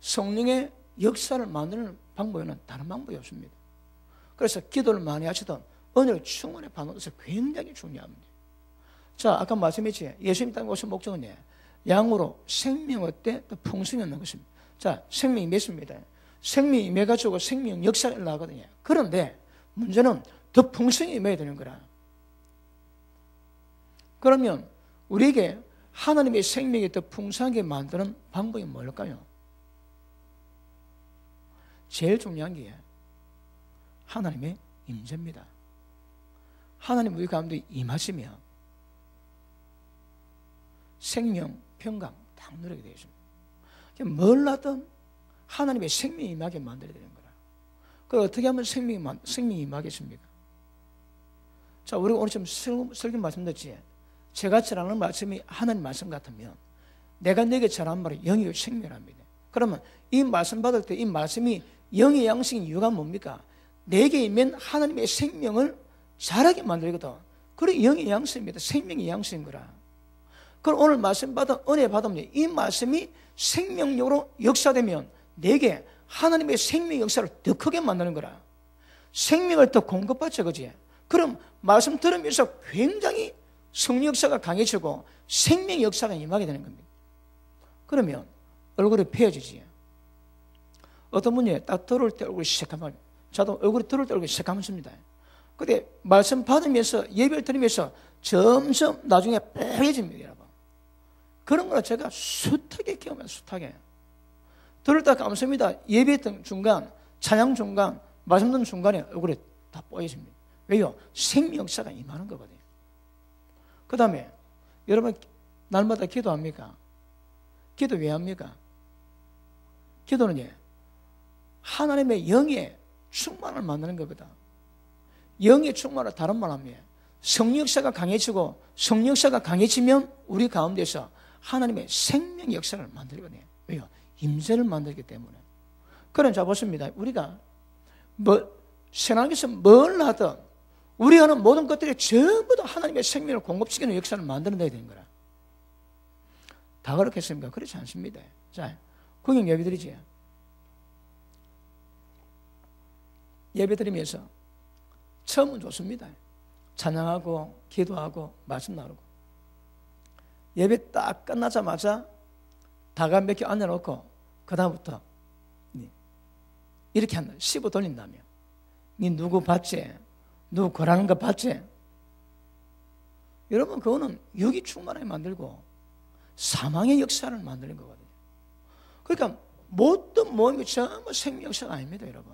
S1: 성령의 역사를 만드는 방법에는 다른 방법이 없습니다. 그래서 기도를 많이 하시던 은혜를 충만히 받는 것이 굉장히 중요합니다. 자, 아까 말씀했지. 예수님 땅에 오신 목적은 양으로 생명의 때 또 풍성히 얻는 것입니다. 자, 생명이 맺습니다. 생명이 임해가지고 생명 역사가 일어나거든요. 그런데 문제는 더 풍성히 임해야 되는 거라. 그러면 우리에게 하나님의 생명이 더 풍성하게 만드는 방법이 뭘까요? 제일 중요한 게 하나님의 임재입니다. 하나님 우리 가운데 임하시면 생명, 평강 딱 누리게 되십니다. 뭘 하든 하나님의 생명이 임하게 만들어야 되는 거라. 그걸 어떻게 하면 생명이 임하겠습니까? 자, 우리가 오늘 지금 설교 말씀드렸지. 제가 전하는 말씀이 하나님 말씀 같으면 내가 내게 전하는 말이 영이요 생명합니다. 그러면 이 말씀 받을 때 이 말씀이 영의 양식인 이유가 뭡니까? 내게 있는 하나님의 생명을 자라게 만들거든. 그래 영의 양식입니다. 생명의 양식인 거라. 그럼 오늘 말씀 받아 은혜 받으면 이 말씀이 생명력으로 역사되면 내게 하나님의 생명 역사를 더 크게 만드는 거라. 생명을 더 공급받죠, 그지? 그럼 말씀 들으면서 굉장히 성령 역사가 강해지고 생명 역사가 임하게 되는 겁니다. 그러면 얼굴이 폐어지지. 어떤 분이 딱 들어올 때 얼굴이 새까만, 저도 얼굴이 들어올 때 얼굴이 새까만집니다. 근데 말씀 받으면서 예배를 드리면서 점점 나중에 폐해집니다, 여러분. 그런 걸 제가 숱하게 경험해요, 숱하게. 들을 때 감사합니다. 예배 중간, 찬양 중간, 말씀 듣는 중간에 얼굴이 다 뽀얘집니다. 왜요? 생명 역사가 임하는 거거든요. 그 다음에 여러분 날마다 기도합니까? 기도 왜 합니까? 기도는 하나님의 영의 충만을 만드는 거거든. 영의 충만을 다른 말 하면 성령 역사가 강해지고 성령 역사가 강해지면 우리 가운데서 하나님의 생명 역사를 만들거든요. 왜요? 임재를 만들기 때문에. 그런 자 보십니다. 우리가 세상에서 뭘 하든 우리가 하는 모든 것들이 전부 다 하나님의 생명을 공급시키는 역사를 만들어내야 되는 거라. 다 그렇겠습니까? 그렇지 않습니다. 자, 구경 예배 드리지. 예배 드리면서 처음은 좋습니다. 찬양하고 기도하고 말씀 나누고 예배 딱 끝나자마자 다가 몇 개 앉아놓고 그 다음부터 이렇게 한다. 씹어 돌린다며. 니 누구 봤지? 누구 거라는 거 봤지? 여러분 그거는 육이 충만하게 만들고 사망의 역사를 만드는 거거든요. 그러니까 모든 모임이 전부 생명 역사가 아닙니다, 여러분.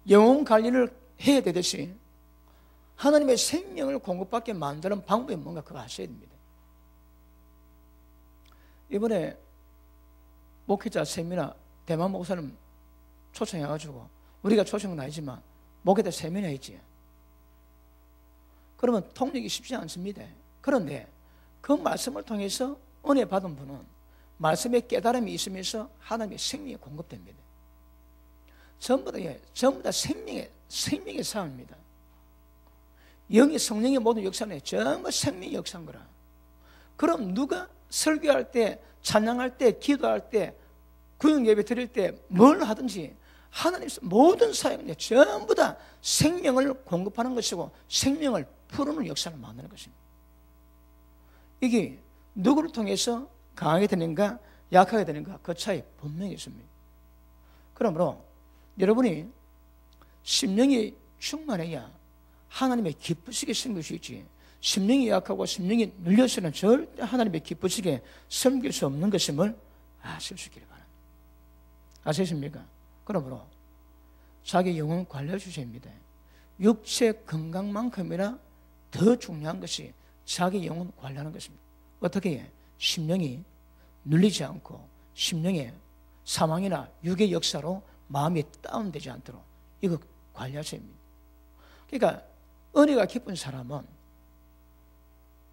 S1: 영혼 관리를 해야 되듯이 하나님의 생명을 공급받게 만드는 방법이 뭔가 그거 아셔야 됩니다. 이번에 목회자 세미나 대만 목사님 초청해가지고 우리가 초청은 아니지만 목회자 세미나 했지. 그러면 통역이 쉽지 않습니다. 그런데 그 말씀을 통해서 은혜 받은 분은 말씀의 깨달음이 있으면서 하나님의 생명이 공급됩니다. 전부 다 생명의 생명의 싸움입니다. 영이 성령의 모든 역사는 전부 생명의 역사인 거라. 그럼 누가 설교할 때, 찬양할 때, 기도할 때, 구역 예배 드릴 때 뭘 하든지 하나님 모든 사역은 전부 다 생명을 공급하는 것이고 생명을 푸르는 역사를 만드는 것입니다. 이게 누구를 통해서 강하게 되는가 약하게 되는가 그 차이 분명히 있습니다. 그러므로 여러분이 심령이 충만해야 하나님의 기쁘시게 섬길 수 있지, 심령이 약하고 심령이 눌려서는 절대 하나님의 기쁘시게 섬길 수 없는 것임을 아실 수 있기를 바랍니다. 아시십니까? 그러므로 자기 영혼 관리할 주제입니다. 육체 건강만큼이나 더 중요한 것이 자기 영혼 관리하는 것입니다. 어떻게 해? 심령이 눌리지 않고 심령의 사망이나 육의 역사로 마음이 다운되지 않도록 이거 관리하셔야 합니다. 그러니까 은혜가 깊은 사람은,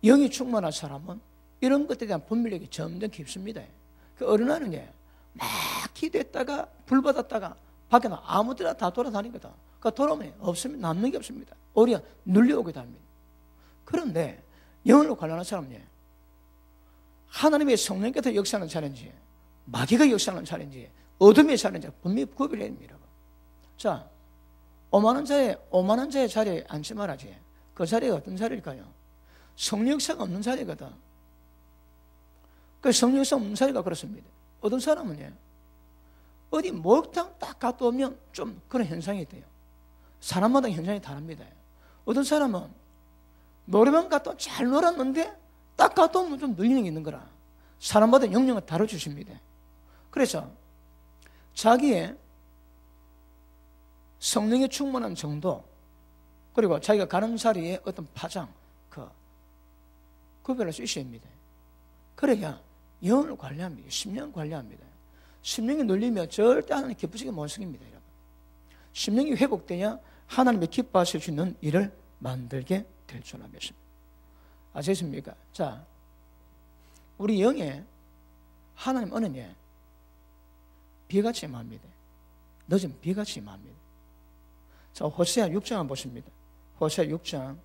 S1: 영이 충만한 사람은 이런 것들에 대한 분별력이 점점 깊습니다. 그 어른아는 막 기도했다가 불 받았다가 밖에 아무 데나 다 돌아다니거든. 그러니까 돌아오면 없으면 남는 게 없습니다. 오히려 눌려오기도 합니다. 그런데 영을 관련한 사람은 하나님의 성령께서 역사하는 차례인지 마귀가 역사하는 차례인지 어둠의 차례인지 분명히 구별해야 됩니다. 자, 오만한 자의 자리에 앉지 말아지. 그 자리가 어떤 자리일까요? 성령 역사가 없는 자리거든. 그 성령 역사가 없는 자리가 그렇습니다. 어떤 사람은 어디 목욕탕 딱 갔다 오면 좀 그런 현상이 돼요. 사람마다 현상이 다릅니다. 어떤 사람은 노래방 갔다 잘 놀았는데 딱 갔다 오면 좀 눌리는 게 있는 거라. 사람마다 영역을 다뤄주십니다. 그래서 자기의 성령에 충만한 정도, 그리고 자기가 가는 자리에 어떤 파장, 구별할 수 있어야 합니다. 그래야 영혼을 관리합니다. 심령을 관리합니다. 심령이 눌리면 절대 하나님 기쁘시게 못 섬깁니다, 여러분. 심령이 회복돼야 하나님의 기뻐하실 수 있는 일을 만들게 될 줄 믿습니다. 아시겠습니까? 자, 우리 영에 하나님 은혜에 비같이 임합니다. 늦은 비같이 임합니다. 자, 호세아 6장 한번 보십니다. 호세아 6장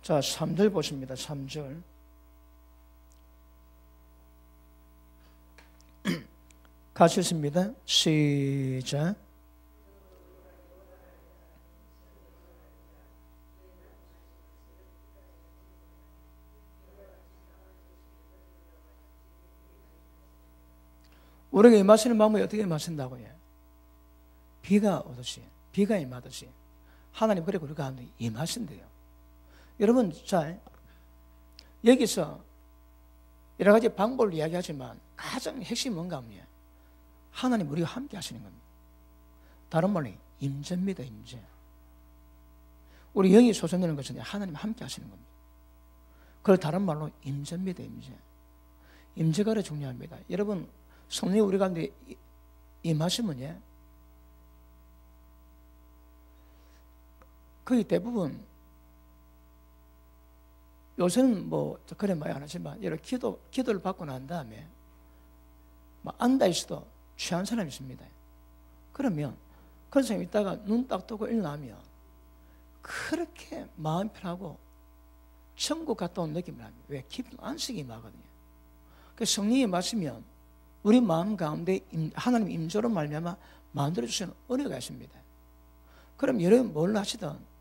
S1: 자, 3절 보십니다. 3절. 같이 읽습니다. 시작. 우리가 임하시는 방법이 어떻게 임하신다고요? 비가 오듯이, 비가 임하듯이 하나님 그래 우리 가운데 임하신대요. 여러분, 자, 여기서 여러 가지 방법을 이야기하지만 가장 핵심이 뭔가 하면 하나님 우리가 함께 하시는 겁니다. 다른 말로 임재입니다. 임재. 우리 영이 소생되는 것은 하나님 함께 하시는 겁니다. 그걸 다른 말로 임재입니다. 임재. 임재가 중요합니다. 여러분, 성령이 우리 가운데 임하시면 거의 대부분 요새는 뭐 그래 많이 안 하지만 이런 기도를 받고 난 다음에 막 앉아 있어도 취한 사람이 있습니다. 그러면 그런 사람이 있다가 눈 딱 뜨고 일어나면 그렇게 마음 편하고 천국 갔다 온 느낌을 합니다. 왜? 깊은 안식이 임하거든요. 그래서 성령이 마시면 우리 마음 가운데 하나님 임재로 말미암아 만들어주시는 은혜가 있습니다. 그럼 여러분 뭘 하시든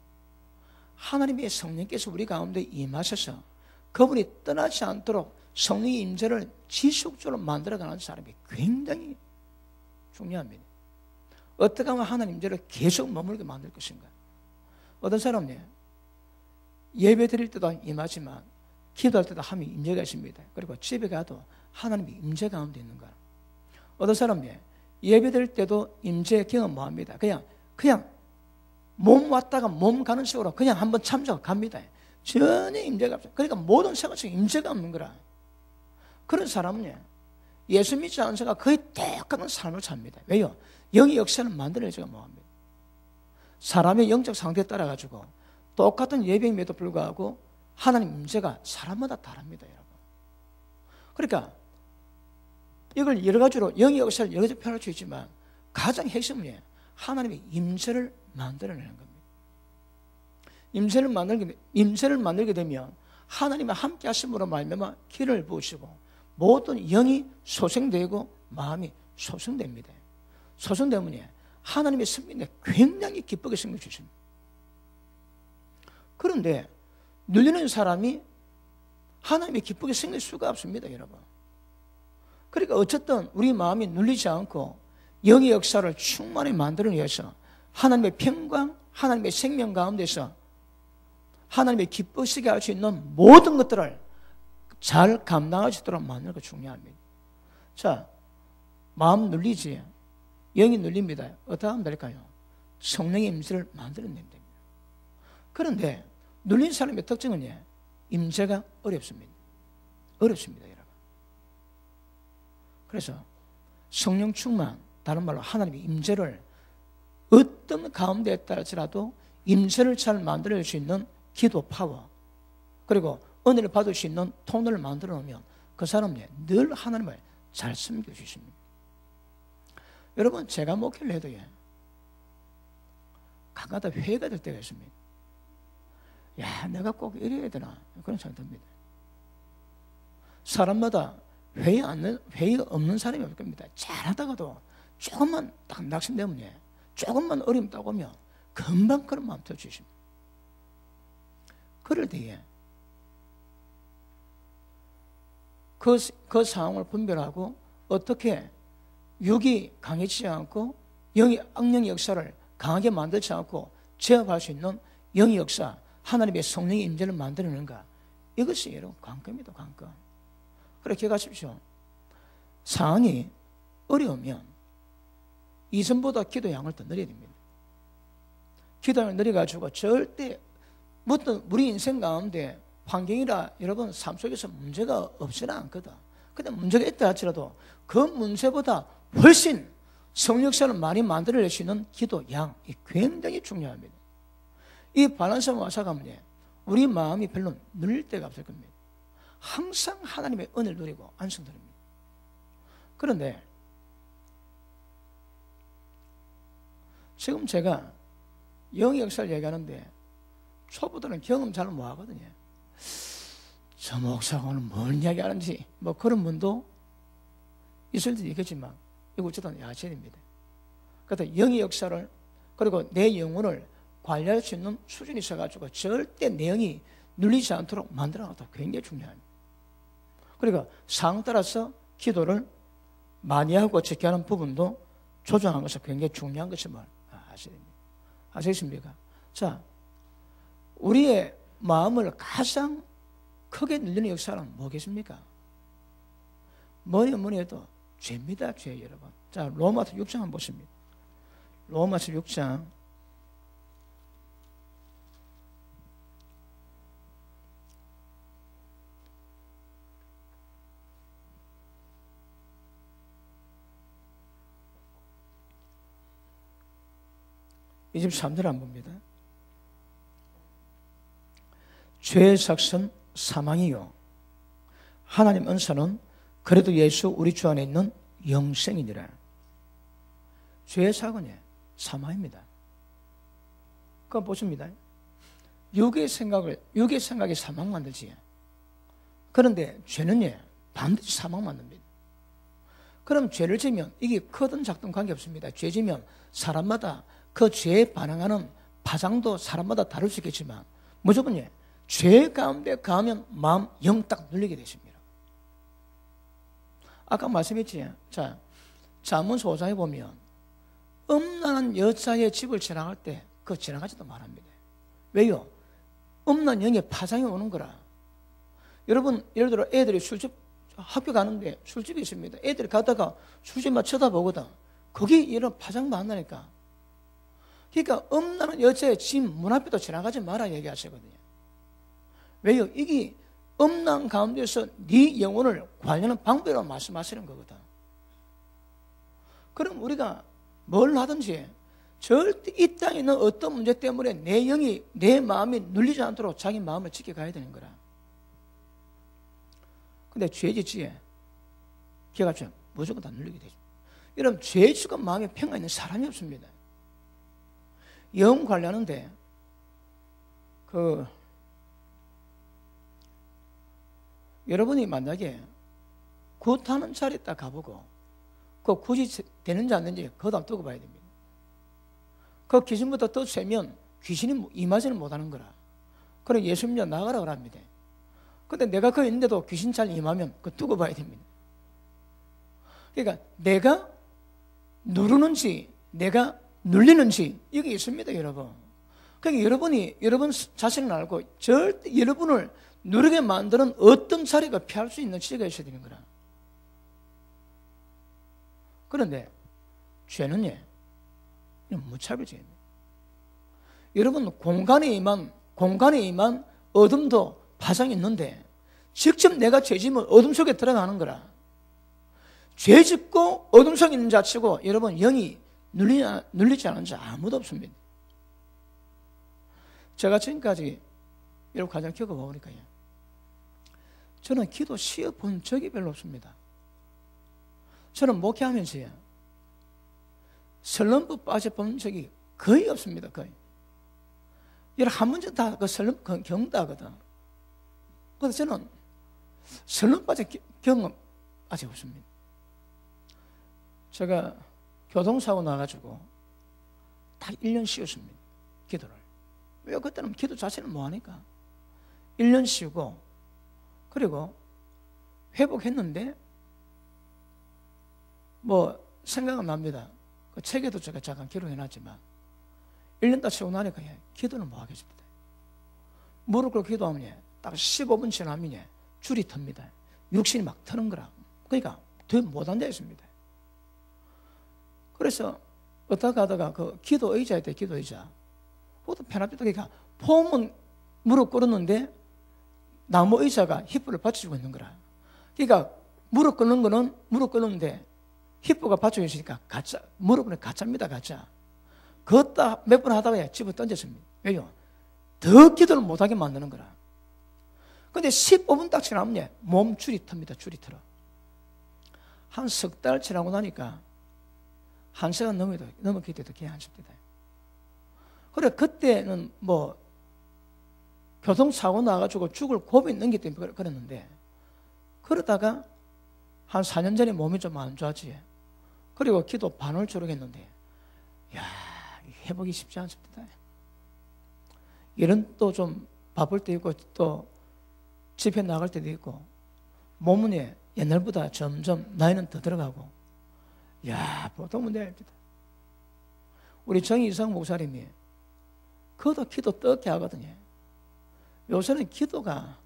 S1: 하나님의 성령께서 우리 가운데 임하셔서 그분이 떠나지 않도록 성령의 임재를 지속적으로 만들어가는 사람이 굉장히 중요합니다. 어떻게 하면 하나님 임재를 계속 머물게 만들 것인가? 어떤 사람은 예배 드릴 때도 임하지만 기도할 때도 하면 임재가 있습니다. 그리고 집에 가도 하나님의 임재 가운데 있는 거야. 어떤 사람은 예배 드릴 때도 임재 경험 못 합니다. 그냥 몸 왔다가 몸 가는 식으로 그냥 한번 참석 갑니다. 전혀 임재가 없어요. 그러니까 모든 생활 속에 임재가 없는 거라. 그런 사람은 예수 믿지 않은 자가 거의 똑같은 삶을 삽니다. 왜요? 영의 역사는 만들어내지가 못합니다. 사람의 영적 상태에 따라 가지고 똑같은 예배임에도 불구하고 하나님 임재가 사람마다 다릅니다, 여러분. 그러니까 이걸 여러 가지로 영의 역사를 여러 가지 표현할 수 있지만 가장 핵심은 하나님의 임재를 만들어내는 겁니다. 임재를 만들게 되면 하나님과 함께 하심으로 말미암아 기름을 부으시고 모든 영이 소생되고 마음이 소생됩니다. 소생되면 하나님의 성민에 굉장히 기쁘게 생겨 주십니다. 그런데 눌리는 사람이 하나님의 기쁘게 생길 수가 없습니다, 여러분. 그러니까 어쨌든 우리 마음이 눌리지 않고 영의 역사를 충만히 만들어내서 하나님의 평강, 하나님의 생명 가운데서 하나님의 기쁘시게 할 수 있는 모든 것들을 잘 감당할 수 있도록 만드는 게 중요합니다. 자, 마음 눌리지, 영이 눌립니다. 어떻게 하면 될까요? 성령의 임재를 만들어내면 됩니다. 그런데 눌린 사람의 특징은 임재가 어렵습니다. 어렵습니다, 여러분. 그래서 성령 충만, 다른 말로 하나님의 임재를 어떤 가운데에 따라서라도 임재를 잘 만들어낼 수 있는 기도 파워, 그리고 은혜를 받을 수 있는 통로를 만들어 놓으면 그 사람은 늘 하나님을 잘 섬겨주십니다. 여러분, 제가 목회를 해도 가끔가다 회의가 될 때가 있습니다. 야, 내가 꼭 이래야 되나? 그런 생각이 듭니다. 사람마다 회의 없는 사람이 없을 겁니다. 잘하다가도 조금만 딱 낙심되면 조금만 어려움 딱 오면 금방 그런 마음 터주십니다. 그럴 때에 그 상황을 분별하고 어떻게 육이 강해지지 않고 악령의 역사를 강하게 만들지 않고 제압할 수 있는 영의 역사, 하나님의 성령의 임재를 만들어내는가, 이것이 여러분 관건입니다. 관건. 그렇게 가십시오. 상황이 어려우면 이전보다 기도 양을 더 늘려야 됩니다. 기도를 늘려가지고 절대 우리 인생 가운데 환경이라 여러분 삶 속에서 문제가 없지는 않거든. 근데 문제가 있다 할지라도 그 문제보다 훨씬 성령역사를 많이 만들어낼 수 있는 기도 양이 굉장히 중요합니다. 이 밸런스만 맞춰가면 우리 마음이 별로 눌릴 데가 없을 겁니다. 항상 하나님의 은혜를 누리고 안성 누립니다. 그런데 지금 제가 영의 역사를 얘기하는데 초보들은 경험 잘 못하거든요. 저 목사가 오늘 뭘 이야기하는지 뭐 그런 분도 있을 수도 있겠지만 이거 어쨌든 야채입니다. 그래서 영의 역사를 그리고 내 영혼을 관리할 수 있는 수준이 있어가지고 절대 내 영이 눌리지 않도록 만들어가는 것도 굉장히 중요합니다. 그러니까 상황 따라서 기도를 많이 하고 적게 하는 부분도 조정하는 것은 굉장히 중요한 것임을 아셔야 됩니다. 아시겠습니까? 자, 우리의 마음을 가장 크게 눌리는 역사는 뭐겠습니까? 뭐니 해도 죄입니다. 죄, 여러분. 자, 로마서 6장 한번 보십니다. 로마서 6장 23절 한번 봅니다. 죄의 삭은 사망이요 하나님 은사는 그래도 예수 우리 주 안에 있는 영생이니라. 죄의 삭은 사망입니다. 그거 보십니다. 육의 생각이 사망 만들지. 그런데 죄는 반드시 사망 만듭니다. 그럼 죄를 지면 이게 크든 작든 관계없습니다. 죄 지면 사람마다 그 죄에 반응하는 파장도 사람마다 다를 수 있겠지만 무조건 죄 가운데 가면 마음 영 딱 눌리게 되십니다. 아까 말씀했지. 자, 잠언서 5장에 보면 음란한 여자의 집을 지나갈 때 그거 지나가지도 말합니다. 왜요? 음란 영의 파장이 오는 거라. 여러분 예를 들어 애들이 술집 학교 가는데 술집이 있습니다. 애들이 가다가 술집만 쳐다보거든. 거기 이런 파장 만나니까. 그러니까 음란한 여자의 집 문 앞에도 지나가지 마라 얘기하시거든요. 왜요? 이게 음란 가운데서 네 영혼을 관리하는 방법이라고 말씀하시는 거거든. 그럼 우리가 뭘 하든지 절대 이 땅에 있는 어떤 문제 때문에 내 영이, 내 마음이 눌리지 않도록 자기 마음을 지켜가야 되는 거라. 근데 죄짓지에 기가 좀 무조건 다 눌리게 되죠. 여러분, 죄짓고 마음에 평가 있는 사람이 없습니다. 영 관리하는데 여러분이 만약에 굿하는 자리에 딱 가보고 그 굿이 되는지 안 되는지 거기다 두고 봐야 됩니다. 그 귀신부터 더 세면 귀신이 임하지는 못하는 거라. 그래 예수님이 나가라고 합니다. 근데 내가 거기 있는데도 귀신 잘 임하면 그거 두고 봐야 됩니다. 그러니까 내가 누르는지 내가 눌리는지 이게 있습니다, 여러분. 그러니까 여러분이 여러분 자신을 알고 절대 여러분을 누르게 만드는 어떤 자리가 피할 수 있는 지혜가 있어야 되는 거라. 그런데 죄는요, 무차별적입니다. 여러분 공간에 임한 어둠도 파장이 있는데 직접 내가 죄 지으면 어둠 속에 들어가는 거라. 죄 짓고 어둠 속에 있는 자치고 여러분 영이 눌리지 않은 자 아무도 없습니다. 제가 지금까지 여러분 가장 겪어보니까요, 저는 기도 시어본 적이 별로 없습니다. 저는 목회하면서요 설렁부 빠져본 적이 거의 없습니다. 거의. 여러분 한 문제 다 그 설렁부 경다거든. 그래서 저는 설렁부 빠져 경험 아직 없습니다. 제가 교통사고 나가지고 다 1년 쉬었습니다. 기도를. 왜 그때는 기도 자체는 뭐하니까 1년 쉬고 그리고 회복했는데 뭐 생각은 납니다. 그 책에도 제가 잠깐 기록해놨지만 1년 다 쉬고 나니까 기도는 뭐 하겠습니다. 무릎 꿇고 기도하면 딱 15분 지나면 줄이 텄니다. 육신이 막 트는 거라. 그러니까 더 못한 데 있습니다. 그래서 어디가 하다가 그 기도 의자에 대 기도 의자 그것도 편합니다. 그러니까 폼은 무릎 꿇었는데 나무 의자가 힙부를 받쳐주고 있는 거라. 그러니까 무릎 꿇는 거는 무릎 꿇는데 힙부가 받쳐주고 있으니까 가짜, 무릎은 가짜입니다. 가짜. 걷다 몇 번 하다가 집어 던졌습니다. 왜요? 더 기도를 못하게 만드는 거라. 근데 15분 딱 지나면 몸 줄이 텄니다. 줄이 틀어. 한 석 달 지나고 나니까 1시간 넘었기 때도 괜찮습니다. 그래, 그때는 뭐, 교통사고 나가지고 죽을 고비 있는 게 때문에 그랬는데, 그러다가 한 4년 전에 몸이 좀 안 좋았지. 그리고 기도 반을 조력했는데, 이야, 회복이 쉽지 않습니다. 일은 또 좀 바쁠 때 있고, 또 집회 나갈 때도 있고, 몸은 옛날보다 점점 나이는 더 들어가고, 이야, 보통 문제 아닙니다. 우리 정의상 목사님이 그것도 기도 떡게 하거든요. 요새는 기도가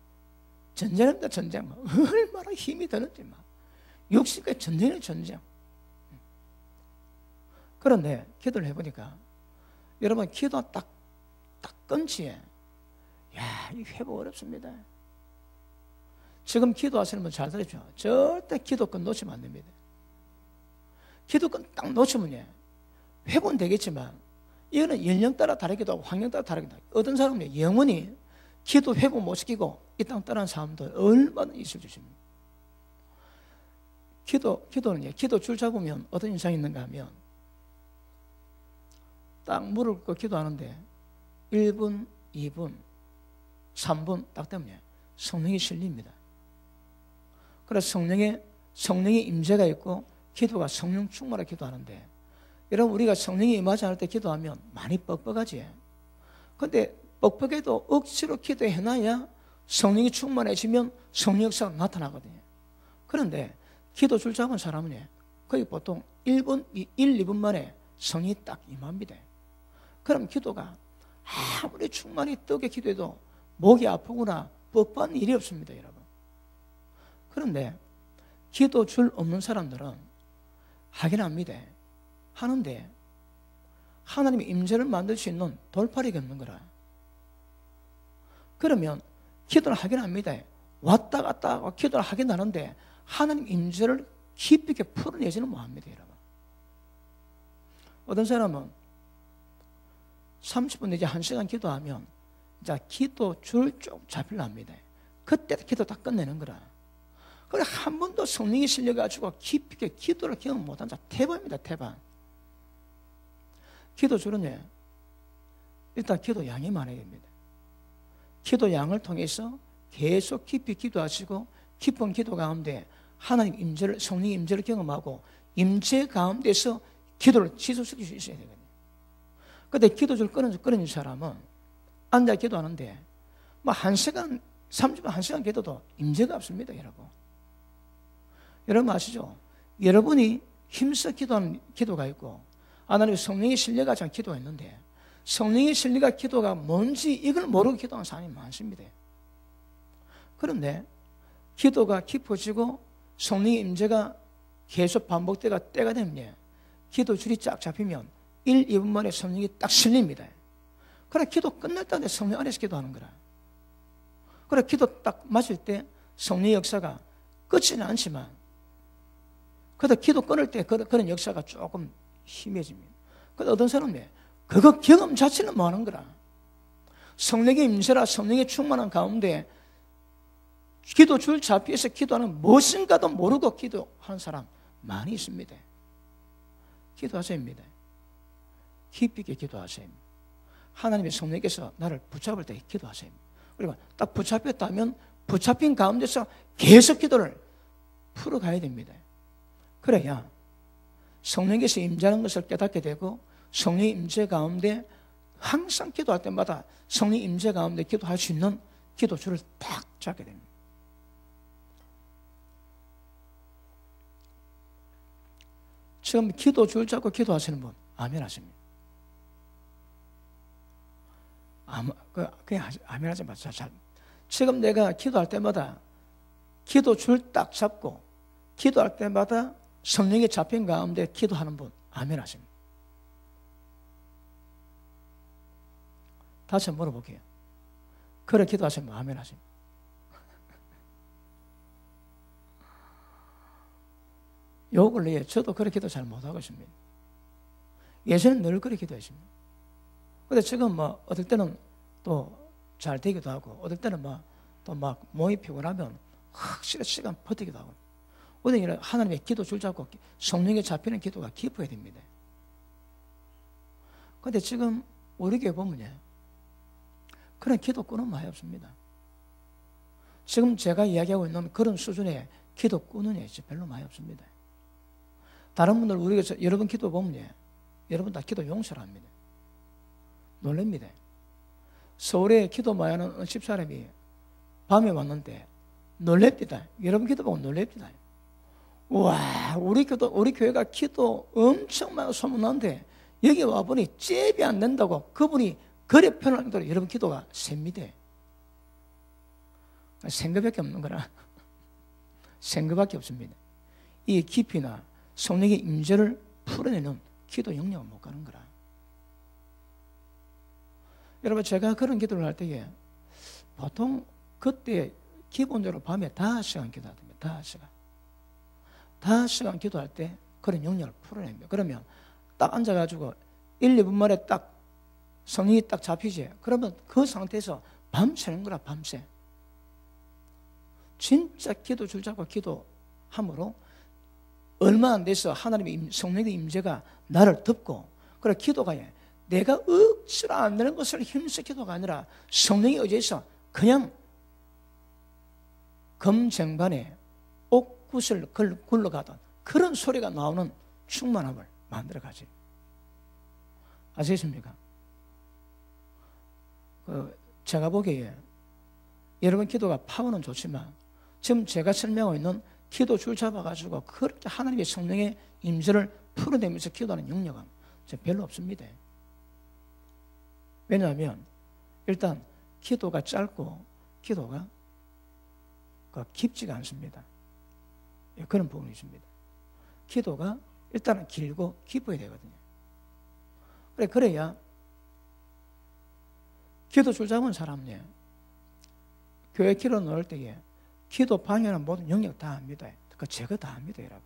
S1: 전쟁입니다. 전쟁. 얼마나 힘이 드는지 막. 60개 전쟁의 전쟁. 그런데 기도를 해보니까 여러분 기도 딱 끊지에 야, 이 회복 어렵습니다. 지금 기도하시는 분 잘 들으십시오. 절대 기도권 놓치면 안 됩니다. 기도권 딱 놓치면 회복은 되겠지만 이거는 연령 따라 다르기도 하고 환경 따라 다르기도 하고 어떤 사람은 영원히 기도 회복 못 시키고 이 땅 떠난 사람도 얼마나 있을 수 있습니다. 기도는 기도 줄 잡으면 어떤 인상이 있는가 하면 딱 무릎 꿇고 기도하는데 1분, 2분, 3분 딱 되면 성령이 실립니다. 그래서 성령의 임재가 있고 기도가 성령 충만하게 기도하는데 여러분 우리가 성령이 임하지 않을 때 기도하면 많이 뻑뻑하지. 근데 뻑뻑해도 억지로 기도해놔야 성령이 충만해지면 성령 역사가 나타나거든요. 그런데 기도 줄 잡은 사람은 거의 보통 1분, 1, 2분 만에 성이 딱 임합니다. 그럼 기도가 아무리 충만히 뜨게 기도해도 목이 아프거나 뻑뻑한 일이 없습니다, 여러분. 그런데 기도 줄 없는 사람들은 하긴 합니다. 하는데 하나님의 임재를 만들 수 있는 돌파력이 없는 거라. 그러면 기도를 하긴 합니다. 왔다 갔다 하고 기도를 하긴 하는데 하나님 임재를 깊이 있게 풀어내지는 못합니다, 여러분. 어떤 사람은 30분 내지 1시간 기도하면 자 기도 줄 쭉 잡힐랍니다. 그때 기도 다 끝내는 거라. 그래 한 번도 성령이 실려가지고 깊이 있게 기도를 경험 못한 자 태반입니다. 태반. 기도 줄은요, 일단 기도 양이 많아야 됩니다. 기도 양을 통해서 계속 깊이 기도하시고 깊은 기도 가운데 하나님 임재를, 성령 임재를 경험하고 임재 가운데서 기도를 지속시킬 수 있어야 되거든요. 근데 기도줄 끊어진 사람은 앉아 기도하는데 뭐 1시간, 30분, 1시간 기도도 임재가 없습니다, 여러분. 여러분 아시죠? 여러분이 힘써 기도하는 기도가 있고 하나님 성령의 실려가지고 기도가 있는데 성령의 실리가 기도가 뭔지 이걸 모르고 기도하는 사람이 많습니다. 그런데 기도가 깊어지고 성령의 임재가 계속 반복되가 때가 되면 기도 줄이 쫙 잡히면 1, 2분 만에 성령이 딱 실립니다. 그래 기도 끝날 때 성령 안에서 기도하는 거라. 그래 기도 딱 맞을 때 성령의 역사가 끝이는 않지만 그래도 기도 끊을 때 그런 역사가 조금 심해집니다. 그런데 어떤 사람은 그거 경험 자체는 뭐 하는 거라. 성령의 임재라 성령의 충만한 가운데 기도 줄 잡혀서 기도하는 무엇인가도 모르고 기도하는 사람 많이 있습니다. 기도하셔야 합니다. 깊이 있게 기도하셔야 합니다. 하나님의 성령께서 나를 붙잡을 때 기도하셔야 합니다. 그리고 딱 붙잡혔다면 붙잡힌 가운데서 계속 기도를 풀어가야 됩니다. 그래야 성령께서 임재하는 것을 깨닫게 되고 성령 임재 가운데 항상 기도할 때마다 성령 임재 가운데 기도할 수 있는 기도줄을 딱 잡게 됩니다. 지금 기도줄 잡고 기도하시는 분 아멘 하십니다. 그냥 아멘 하지 마세요. 지금 내가 기도할 때마다 기도줄 딱 잡고 기도할 때마다 성령이 잡힌 가운데 기도하는 분 아멘 하십니다. 다시 한번 물어볼게요. 그래 기도하시면 아멘 하십니다. 요 근래에 저도 그렇게 기도 잘 못하고 있습니다. 예전에는 늘 그렇게 기도했습니다. 근데 지금 뭐 어떨 때는 또 잘 되기도 하고 어떨 때는 또 몸이 피곤하면 확실히 시간 버티기도 하고 어떤 하나님의 기도 줄 잡고 성령에 잡히는 기도가 깊어야 됩니다. 근데 지금 우리 교회 보면요 그런 기도꾼은 많이 없습니다. 지금 제가 이야기하고 있는 그런 수준의 기도꾼은 별로 많이 없습니다. 다른 분들 우리 교회에서 여러분 기도 보면 여러분 다 기도 용서를 합니다. 놀랍니다. 서울에 기도 많이 하는 집사람이 밤에 왔는데 놀랍니다. 여러분 기도 보고 놀랍니다. 와, 우리 교회가 기도 엄청 많이 소문나는데 여기 와보니 잽이 안 된다고 그분이 그래 표현할 정도로 여러분 기도가 셉니다. 생각밖에 없는 거라. 생각밖에 없습니다. 이 깊이나 성령의 임재를 풀어내는 기도 영역을 못 가는 거라. 여러분 제가 그런 기도를 할 때에 보통 그때 기본적으로 밤에 5시간 기도합니다. 5시간 기도할 때 그런 영역을 풀어냅니다. 그러면 딱 앉아가지고 1, 2분 만에 딱 성령이 딱 잡히지. 그러면 그 상태에서 밤새는 거라. 밤새. 진짜 기도 줄 잡고 기도함으로 얼마 안 돼서 하나님의 성령의 임재가 나를 덮고 그래 기도가 내가 억지로 안 되는 것을 힘써 기도가 아니라 성령의 의지에서 그냥 검쟁반에 옥굿을 굴러가던 그런 소리가 나오는 충만함을 만들어가지. 아시겠습니까? 제가 보기에 여러분 기도가 파워는 좋지만 지금 제가 설명하고 있는 기도 줄 잡아가지고 그렇게 하나님의 성령의 임재를 풀어내면서 기도하는 영역은 별로 없습니다. 왜냐하면 일단 기도가 짧고 기도가 깊지가 않습니다. 그런 부분이 있습니다. 기도가 일단은 길고 깊어야 되거든요. 그래야 기도 줄 잡은 사람이 교회 기도 넣을 때에 기도 방해하는 모든 영역 다 합니다. 제거 다 합니다, 여러분.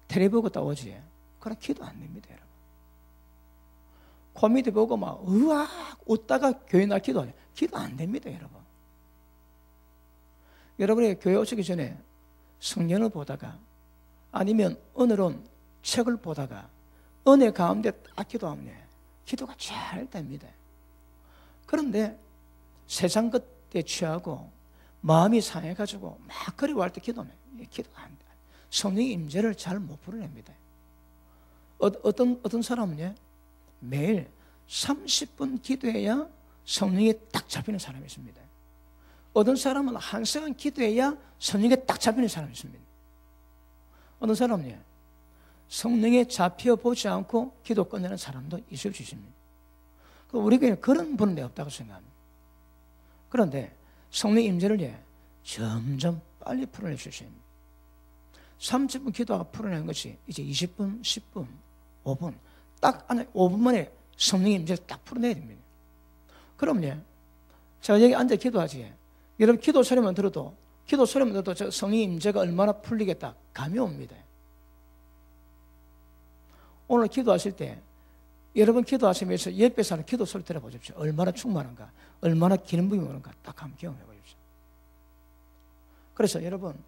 S1: 텔레비전 딱 오지. 그럼 기도 안 됩니다, 여러분. 코미디 보고 막 으악 웃다가 교회 날 기도하냐? 기도 안 됩니다, 여러분. 여러분이 교회 오시기 전에 성경을 보다가 아니면 오늘은 책을 보다가 은혜 가운데 딱 기도하면 기도가 잘 됩니다. 그런데 세상 것에 취하고 마음이 상해가지고 막 그리워할 때 기도하면 기도가 안 돼. 성령의 임재를 잘 못 부르냅니다. 어떤 사람은요, 매일 30분 기도해야 성령이 딱 잡히는 사람이 있습니다. 어떤 사람은 1시간 기도해야 성령에 딱 잡히는 사람이 있습니다. 어떤 사람은요, 성령에 잡혀보지 않고 기도 끝내는 사람도 있을 수 있습니다. 우리 교회는 그런 분은 없다고 생각합니다. 그런데 성령 임재를 점점 빨리 풀어낼 수 있습니다. 30분 기도하고 풀어내는 것이 이제 20분, 10분, 5분 딱 5분 만에 성령 임재를 딱 풀어내야 됩니다. 그럼요, 제가 여기 앉아 기도하지, 여러분 기도 소리만 들어도 저 성령 임재가 얼마나 풀리겠다 감이 옵니다. 오늘 기도하실 때 여러분 기도하시면서 옆에 사는 기도 소리 들어보십시오. 얼마나 충만한가, 얼마나 기름 부음이 오는가 딱 한번 경험해 보십시오. 그래서 여러분,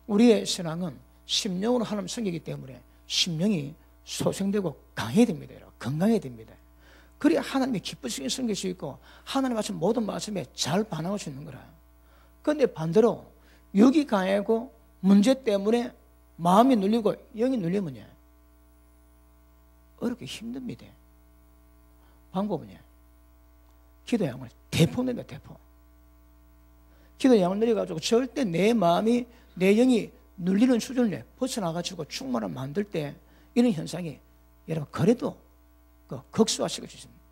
S1: 우리의 신앙은 심령으로 하나님 섬기기 때문에 심령이 소생되고 강해야 됩니다. 여러분. 건강해야 됩니다. 그래야 하나님의 기쁘시게 섬길 수 있고 하나님 말씀 모든 말씀에 잘 반응할 수 있는 거라. 그런데 반대로 육이 강하고 문제 때문에 마음이 눌리고 영이 눌리면요, 어렵게 힘듭니다. 방법은요, 기도 양을 대포입니다. 대포. 기도 양을 늘려가지고 절대 내 마음이 내 영이 눌리는 수준을 벗어나가지고 충만을 만들 때 이런 현상이 여러분 그래도 극소화시킬 수 있습니다.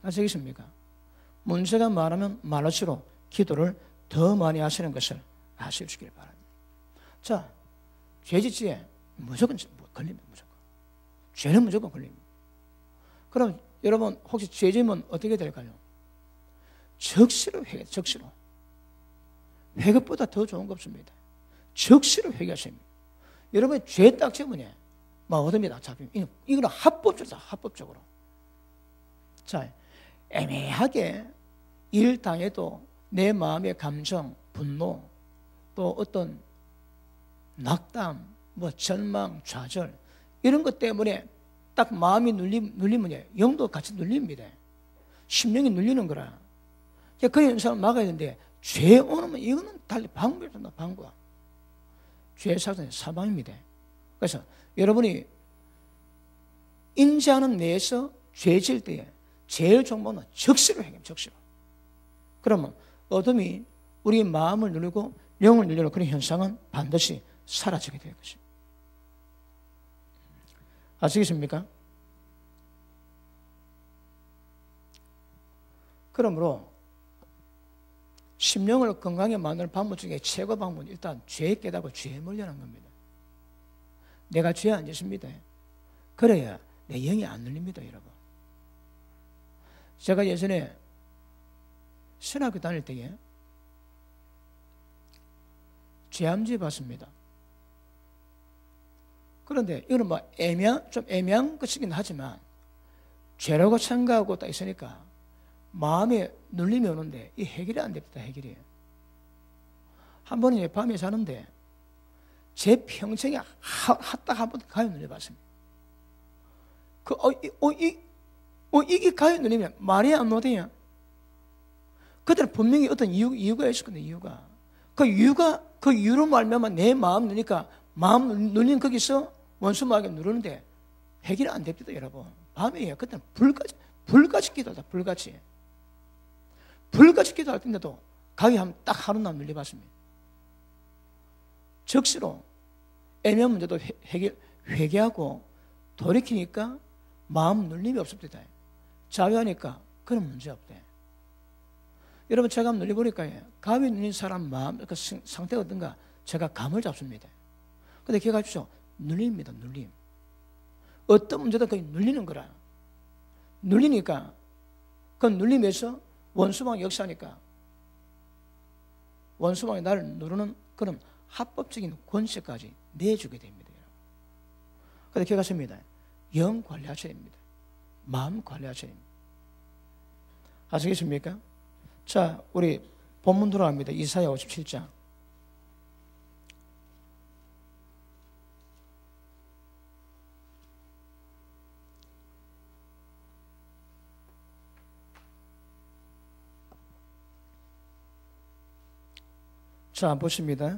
S1: 아시겠습니까? 문제가 많으면 많을수록 기도를 더 많이 하시는 것을 아시길 바랍니다. 자, 죄짓지에 무조건 걸립니다. 무조건. 죄는 무조건 걸립니다. 그럼 여러분 혹시 죄지면 어떻게 될까요? 적시로 회개, 적시로. 회개보다 더 좋은 거 없습니다. 적시로 회개하셔야 합니다. 여러분 죄 딱 지으면 막 어둠이 딱 잡히면 이거는 합법적으로. 자, 애매하게 일 당해도 내 마음의 감정, 분노, 또 어떤 낙담, 절망, 좌절 이런 것 때문에 딱 마음이 눌리면 영도 같이 눌립니다. 심령이 눌리는 거라. 그 현상을 막아야 되는데 죄 오면 이거는 달리 방법이 된다. 방법. 죄의 사건은 사망입니다. 그래서 여러분이 인지하는 내에서 죄 지을 때에 제일 좋은 방법은 적시로 해요. 적시로. 그러면 어둠이 우리 마음을 누르고 영을 누르는 그런 현상은 반드시 사라지게 될 것입니다. 아시겠습니까? 그러므로 심령을 건강하게 만드는 방법 중에 최고 방법은 일단 죄에 깨닫고 죄에 몰려는 겁니다. 내가 죄 안 짓습니다. 그래야 내 영이 안 눌립니다, 여러분. 제가 예전에 신학교 다닐 때에 죄암지 봤습니다. 그런데 이거는 좀 애매한 것이긴 하지만 죄라고 생각하고 딱 있으니까 마음에 눌림이 오는데 이 해결이 안 됩니다. 해결이. 한 번은 밤에 자는데 제 평생에 딱 한 번 가위 눌려봤습니다. 이게 가위 눌리면 말이 안 나오대요. 그때는 분명히 어떤 이유가 있을 건데, 이유가. 그 이유로 말미암아 내 마음 누르니까 마음 눌린 거기서 원수마귀가 누르는데 해결이 안 됩니다, 여러분. 밤에요. 그때는 불같이 기도하다, 불같이. 불같이 기도할 텐데도 가위 딱 하루나 눌려봤습니다. 적시로 애매한 문제도 회개하고 돌이키니까 마음 눌림이 없습니다. 자유하니까 그런 문제 없대. 여러분 제가 한번 눌려보니까 가위 눌린 사람 마음 그 상태가 어떤가 제가 감을 잡습니다. 근데 기억하십시오. 눌림입니다. 눌림. 어떤 문제도 거의 눌리는 거라. 눌리니까 그 눌림에서 원수방이 역사하니까 원수방이 나를 누르는 그런 합법적인 권세까지 내주게 됩니다. 그런데 기억하십니다. 영 관리하셔야 됩니다. 마음 관리하셔야 됩니다. 아시겠습니까? 자, 우리 본문 들어갑니다. 이사야 57장. 자, 보십니다.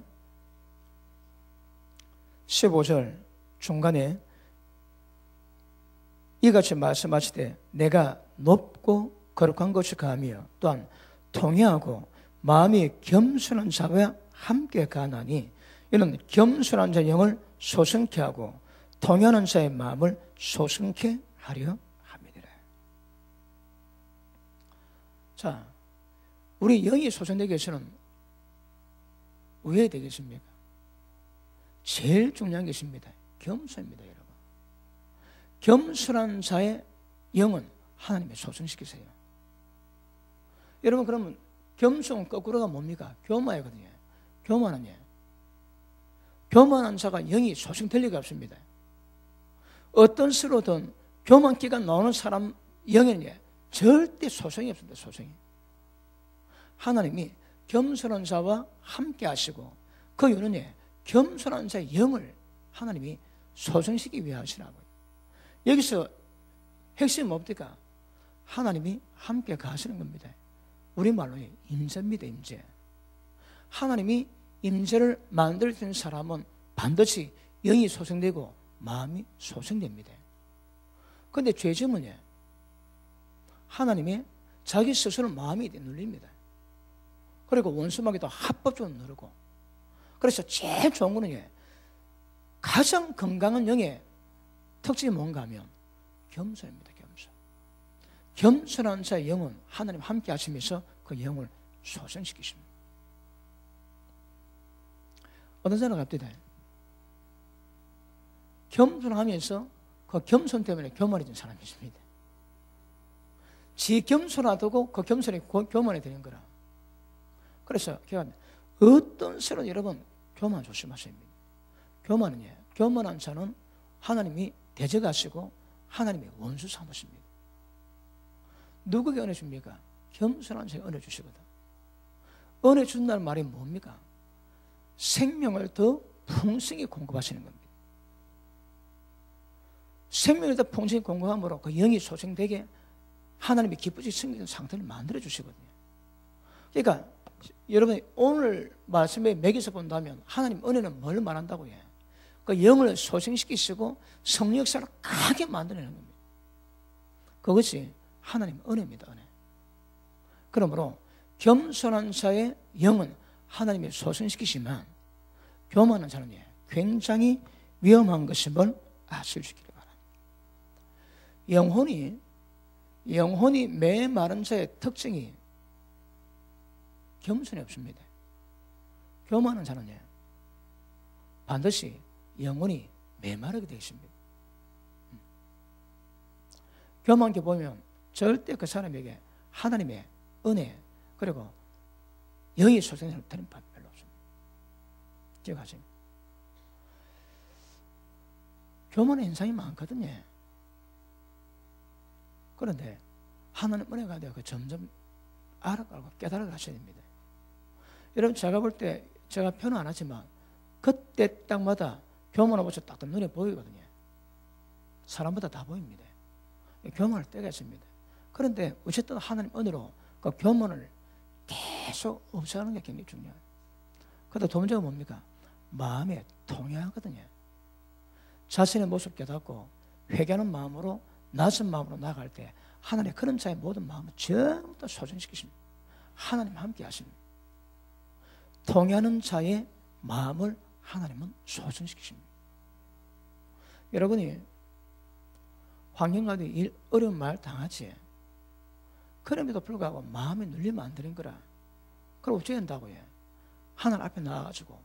S1: 15절 중간에 이같이 말씀하시되 내가 높고 거룩한 것이 가며 또한 통회하고 마음이 겸손한 자와 함께 가나니 이는 겸손한 자의 영을 소성케 하고 통회하는 자의 마음을 소성케 하려 함이니라. 자, 우리 영이 소성되기 위해서는 왜 되겠습니까? 제일 중요한 것입니다. 겸손입니다, 여러분. 겸손한 자의 영은 하나님의 소성시키세요. 여러분, 그러면 겸손 거꾸로가 뭡니까? 교만이거든요. 교만은 교만한 자가 영이 소성될 리가 없습니다. 어떤 수로든 교만기가 나오는 사람 영에는 절대 소성이 없습니다. 소성이. 하나님이 겸손한 자와 함께 하시고 그 이유는 겸손한 자의 영을 하나님이 소성시키기 위해 하시라고요. 여기서 핵심은 뭡니까? 하나님이 함께 가시는 겁니다. 우리말로 임재입니다. 임재. 하나님이 임재를 만들어준 사람은 반드시 영이 소성되고 마음이 소성됩니다. 그런데 죄짐은 하나님의 자기 스스로 마음이 눌립니다. 그리고 원수마귀도 합법적으로 누르고. 그래서 제일 좋은 거는 가장 건강한 영의 특징이 뭔가 하면 겸손입니다. 겸손. 겸손한 자의 영은 하나님 함께 하시면서 그 영을 소성시키십니다. 어떤 사람 갑니다. 겸손하면서 그 겸손 때문에 교만해진 사람이 있습니다. 지 겸손하다고 그 겸손이 교만이 되는 거라. 그래서 어떤 새로 여러분 교만 조심하셔야 합니다. 교만은 교만한 자는 하나님이 대적하시고 하나님의 원수 삼으십니다. 누구에게 은혜 줍니까? 겸손한 자에게 은혜 주시거든. 은혜 준다는 말이 뭡니까? 생명을 더 풍성히 공급하시는 겁니다. 생명을 더 풍성히 공급함으로 그 영이 소생되게 하나님이 기쁘시 섬기는 상태를 만들어 주시거든요. 그러니까 여러분이 오늘 말씀에 매겨서 본다면 하나님 은혜는 뭘 말한다고 해요? 그 영을 소생시키시고 성령 역사를 강하게 만들어내는 겁니다. 그것이 하나님 은혜입니다. 은혜. 그러므로 겸손한 자의 영은 하나님이 소생시키시면 교만한 자는 굉장히 위험한 것임을 아시기를 바랍니다. 영혼이 메마른 자의 특징이 겸손이 없습니다. 교만한 자는 반드시 영혼이 메마르게 되어 있습니다. 교만하게 보면 절대 그 사람에게 하나님의 은혜 그리고 영이 소생되는 법 별로 없습니다. 기억하세요. 교만의 현상이 많거든요. 그런데 하나님 은혜가 되어 점점 알아가고 깨달아 가셔야 됩니다. 여러분, 제가 볼 때 제가 표현 안 하지만 그때 딱마다 교만하고 딱 눈에 보이거든요. 사람보다 다 보입니다. 교만을 떼겠습니다. 그런데 어쨌든 하나님 은혜로 그 교만을 계속 없애하는 게 굉장히 중요해요. 그런데 두 번째가 뭡니까? 마음에 통회하거든요. 자신의 모습 깨닫고 회개하는 마음으로 낮은 마음으로 나아갈 때 하나님 그런 자의 모든 마음을 전부 다 소생시키십니다. 하나님 함께 하십니다. 통회하는 자의 마음을 하나님은 소생시키십니다. 여러분이 환경가도 어려운 말 당하지. 그럼에도 불구하고 마음에 눌리면 안 되는 거라. 그럼 어떻게 한다고 해? 하나님 앞에 나와가지고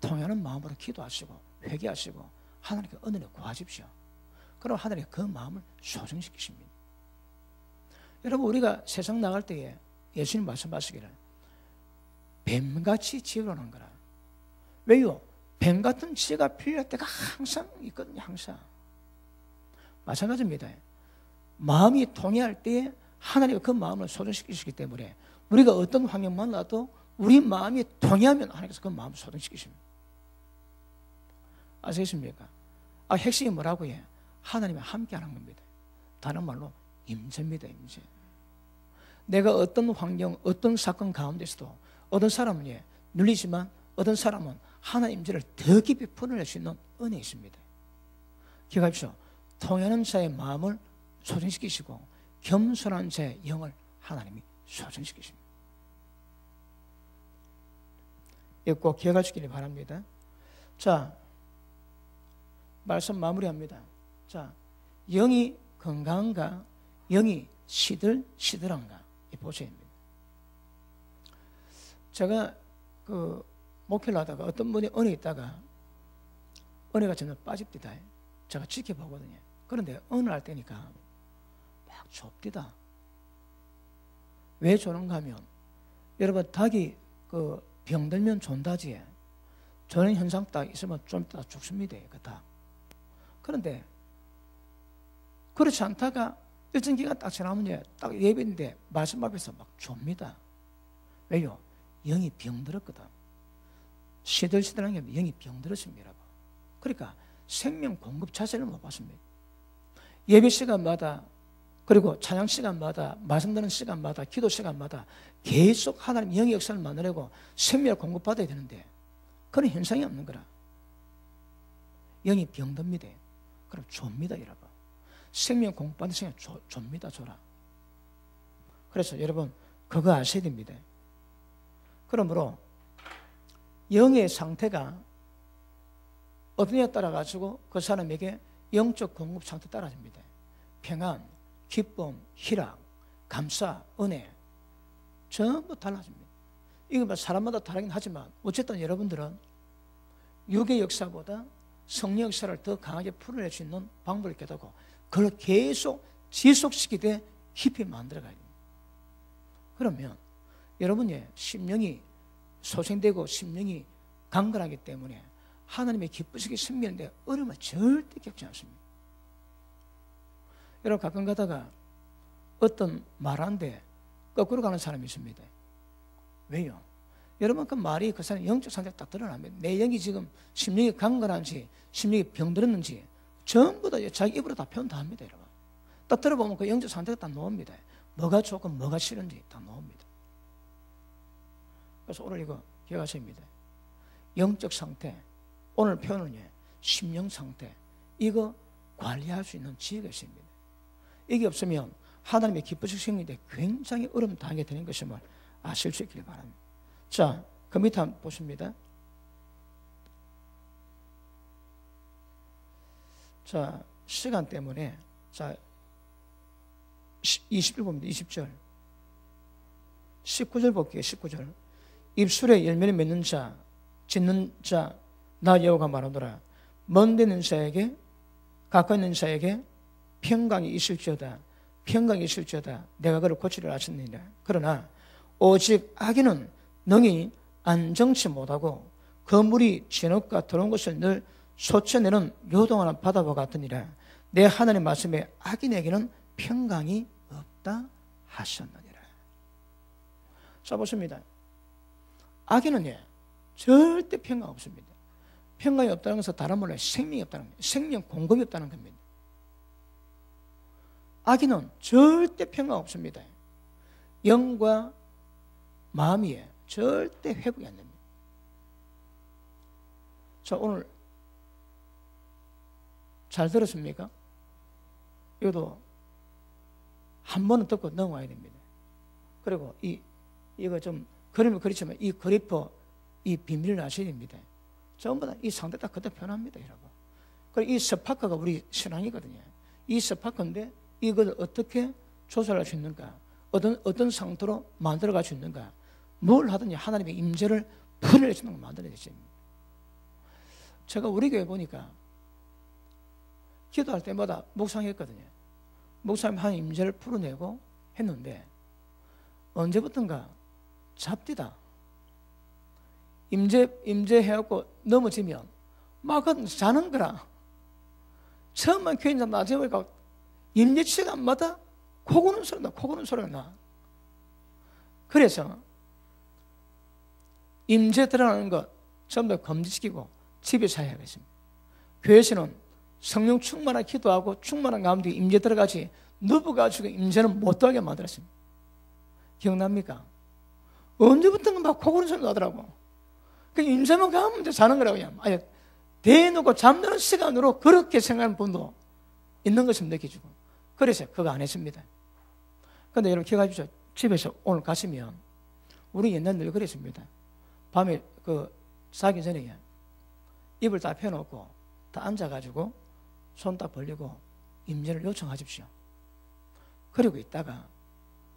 S1: 통회하는 마음으로 기도하시고 회개하시고 하나님께 은혜를 구하십시오. 그럼 하나님이 그 마음을 소생시키십니다. 여러분, 우리가 세상 나갈 때에 예수님 말씀하시기를 뱀같이 지혜로운 거라. 왜요? 뱀 같은 지혜가 필요할 때가 항상 있거든요. 항상. 마찬가지입니다. 마음이 통해할 때에 하나님이 그 마음을 소전시키시기 때문에 우리가 어떤 환경 만나도 우리 마음이 통해하면 하나님께서 그 마음을 소전시키십니다. 아시겠습니까? 핵심이 뭐라고 해? 하나님이 함께하는 겁니다. 다른 말로 임재입니다. 임재. 내가 어떤 환경, 어떤 사건 가운데서도 어떤 사람은 눌리지만 어떤 사람은 하나님 임재를 더 깊이 풀어낼 수 있는 은혜가 있습니다. 기억하십시오. 통하는 자의 마음을 소전시키시고 겸손한 자의 영을 하나님이 소전시키십니다. 이거 꼭 기억하시길 바랍니다. 자, 말씀 마무리합니다. 자, 영이 건강한가, 영이 시들시들한가 보셔야 됩니다. 제가 목회를 하다가 어떤 분이 은혜 있다가 은혜가 점점 빠집디다. 제가 지켜보거든요. 그런데 어느 날 때니까 막 좁디다. 왜 저런가 하면 여러분 닭이 병들면 존다지. 저런 현상 딱 있으면 좀 이따 죽습니다. 그 닭. 그런데 그렇지 않다가 일정 기간 딱 지나면 딱 예배인데 말씀 앞에서 막 좁니다. 왜요? 영이 병들었거든. 시들시들한 게 영이 병들었습니다. 그러니까 생명 공급 자체를 못 받습니다. 예배 시간마다 그리고 찬양 시간마다 말씀 듣는 시간마다 기도 시간마다 계속 하나님 영의 역사를 만들고 생명을 공급받아야 되는데 그런 현상이 없는 거라. 영이 병듭니다. 그럼 좁니다, 여러분. 생명 공급받는 시간 좁니다, 줘라. 그래서 여러분 그거 아셔야 됩니다. 그러므로 영의 상태가 어떠냐에 따라 가지고 그 사람에게 영적 공급 상태 따라집니다. 평안, 기쁨, 희락, 감사, 은혜 전부 달라집니다. 이거 사람마다 다르긴 하지만 어쨌든 여러분들은 육의 역사보다 성령 역사를 더 강하게 풀어낼 수 있는 방법을 깨닫고 그걸 계속 지속시키되 깊이 만들어가야 됩니다. 그러면 여러분의 심령이 소생되고 심령이 강건하기 때문에 하나님의 기쁘시게 섬기는데 어려움을 절대 겪지 않습니다. 여러분 가끔 가다가 어떤 말하는데 거꾸로 가는 사람이 있습니다. 왜요? 여러분 그 말이 그 사람의 영적 상태가 딱 드러납니다. 내 영이 지금 심령이 강건한지 심령이 병들었는지 전부 다 자기 입으로 다 표현 다 합니다. 여러분 딱 들어보면 그 영적 상태가 다 나옵니다. 뭐가 좋고 뭐가 싫은지 다 나옵니다. 그래서 오늘 이거 기억하셔야 합니다. 영적 상태 오늘 표현은 심령 상태 이거 관리할 수 있는 지혜가 있습니다. 이게 없으면 하나님의 기쁘신 생명인데 굉장히 어려움 당하게 되는 것임을 아실 수 있길 바랍니다. 자, 그 밑에 한번 보십니다. 자, 시간 때문에 자 20절 봅니다. 20절 19절 볼게요. 19절 입술에 열매를 맺는 자 짓는 자 나 여호와가 말하노라. 먼데 있는 자에게 가까이 있는 자에게 평강이 있을지어다. 평강이 있을지어다. 내가 그를 고치리라 하셨느니라. 그러나 오직 악인은 능히 안정치 못하고 그 물이 진흙과 더러운 것을 늘 솟아내는 요동하는 바다와 같으니라. 내 하나님 말씀에 악인에게는 평강이 없다 하셨느니라. 자 보십니다. 악인은 절대 평강 없습니다. 평강이 없다는 것은 다른 말로 생명이 없다는 겁니다. 생명 공급이 없다는 겁니다. 악인은 절대 평강 없습니다. 영과 마음이 절대 회복이 안 됩니다. 자, 오늘 잘 들었습니까? 이것도 한 번은 듣고 넘어가야 됩니다. 그리고 이거 좀 그림을 그리지만 이 그래프 이 비밀을 아셔야 됩니다. 전부 다 이 상태 다 그대로 표현합니다, 여러분. 그리고 이 스파크가 우리 신앙이거든요. 이 스파크인데 이걸 어떻게 조절할 수 있는가? 어떤 상태로 만들어갈 수 있는가? 뭘 하든지 하나님의 임재를 풀어낼 수 있는 걸 만들어야 됩니다. 제가 우리 교회 보니까 기도할 때마다 묵상했거든요. 목사님 하나님 임재를 풀어내고 했는데 언제부턴가 잡디다. 임재해갖고 넘어지면 막 자는 거라. 처음만 교회 인사 나중에 보니까 임재 시간마다 코 고는 소리가 나, 코 고는 소리가 나. 그래서 임재 들어가는 것 전부 다 금지시키고 집에서 해야겠습니다. 교회에서는 성령 충만하게 기도하고 충만한 가운데 임재 들어가지 누워가지고 임재는 못 들어가게 만들었습니다. 기억납니까? 언제부턴가 막 코 고는 소리 나더라고. 그 임재만 가면 이제 자는 거라고 그냥. 아예 대놓고 잠드는 시간으로 그렇게 생각하는 분도 있는 것을 느껴지고. 그래서 그거 안 했습니다. 근데 여러분 기억해 주십시오. 집에서 오늘 가시면 우리 옛날 늘 그랬습니다. 밤에 자기 전에 입을 다 펴놓고 다 앉아가지고 손 딱 벌리고 임재를 요청하십시오. 그리고 있다가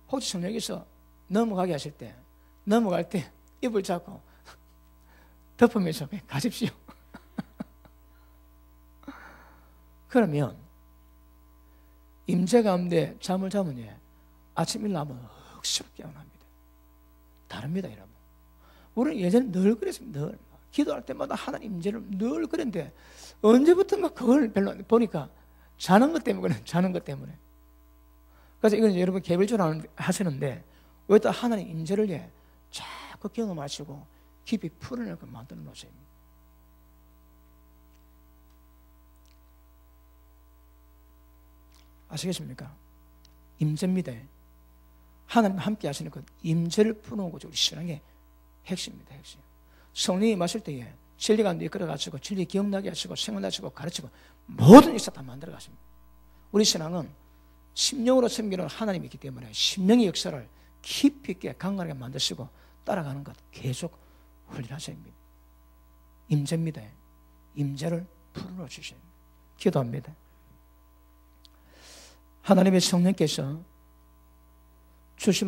S1: 혹시 성령께서 넘어가게 하실 때 넘어갈 때 입을 잡고 덮으면서 가십시오. 그러면 임재 가운데 잠을 자면 아침 일어나면 억수로 깨어납니다. 다릅니다, 여러분. 우리는 예전에 늘 그랬습니다. 늘 기도할 때마다 하나님 임재를 늘 그랬는데 언제부턴가 그걸 별로 보니까 자는 것 때문에 그래. 자는 것 때문에. 그래서 이건 여러분 개별적으로 하시는데 왜또 하나님 임재를 자꾸 경험하시고 깊이 풀어내고 만드는 것입니다. 아시겠습니까? 임재입니다. 하나님 함께 하시는 그 임재를 푸는 것이 우리 신앙의 핵심입니다. 핵심. 성령이 마실 때에 진리가 이끌어 가시고 진리 기억나게 하시고 생각나시고 가르치고 모든 일사 다 만들어 가십니다. 우리 신앙은 심령으로 섬기는 하나님이 있기 때문에 심령의 역사를 깊이 있게 강건하게 만드시고 따라가는 것 계속 훈련하셔야 합니다. 임재입니다. 임재를 풀어 주셔야 합니다. 기도합니다. 하나님의 성령께서 주신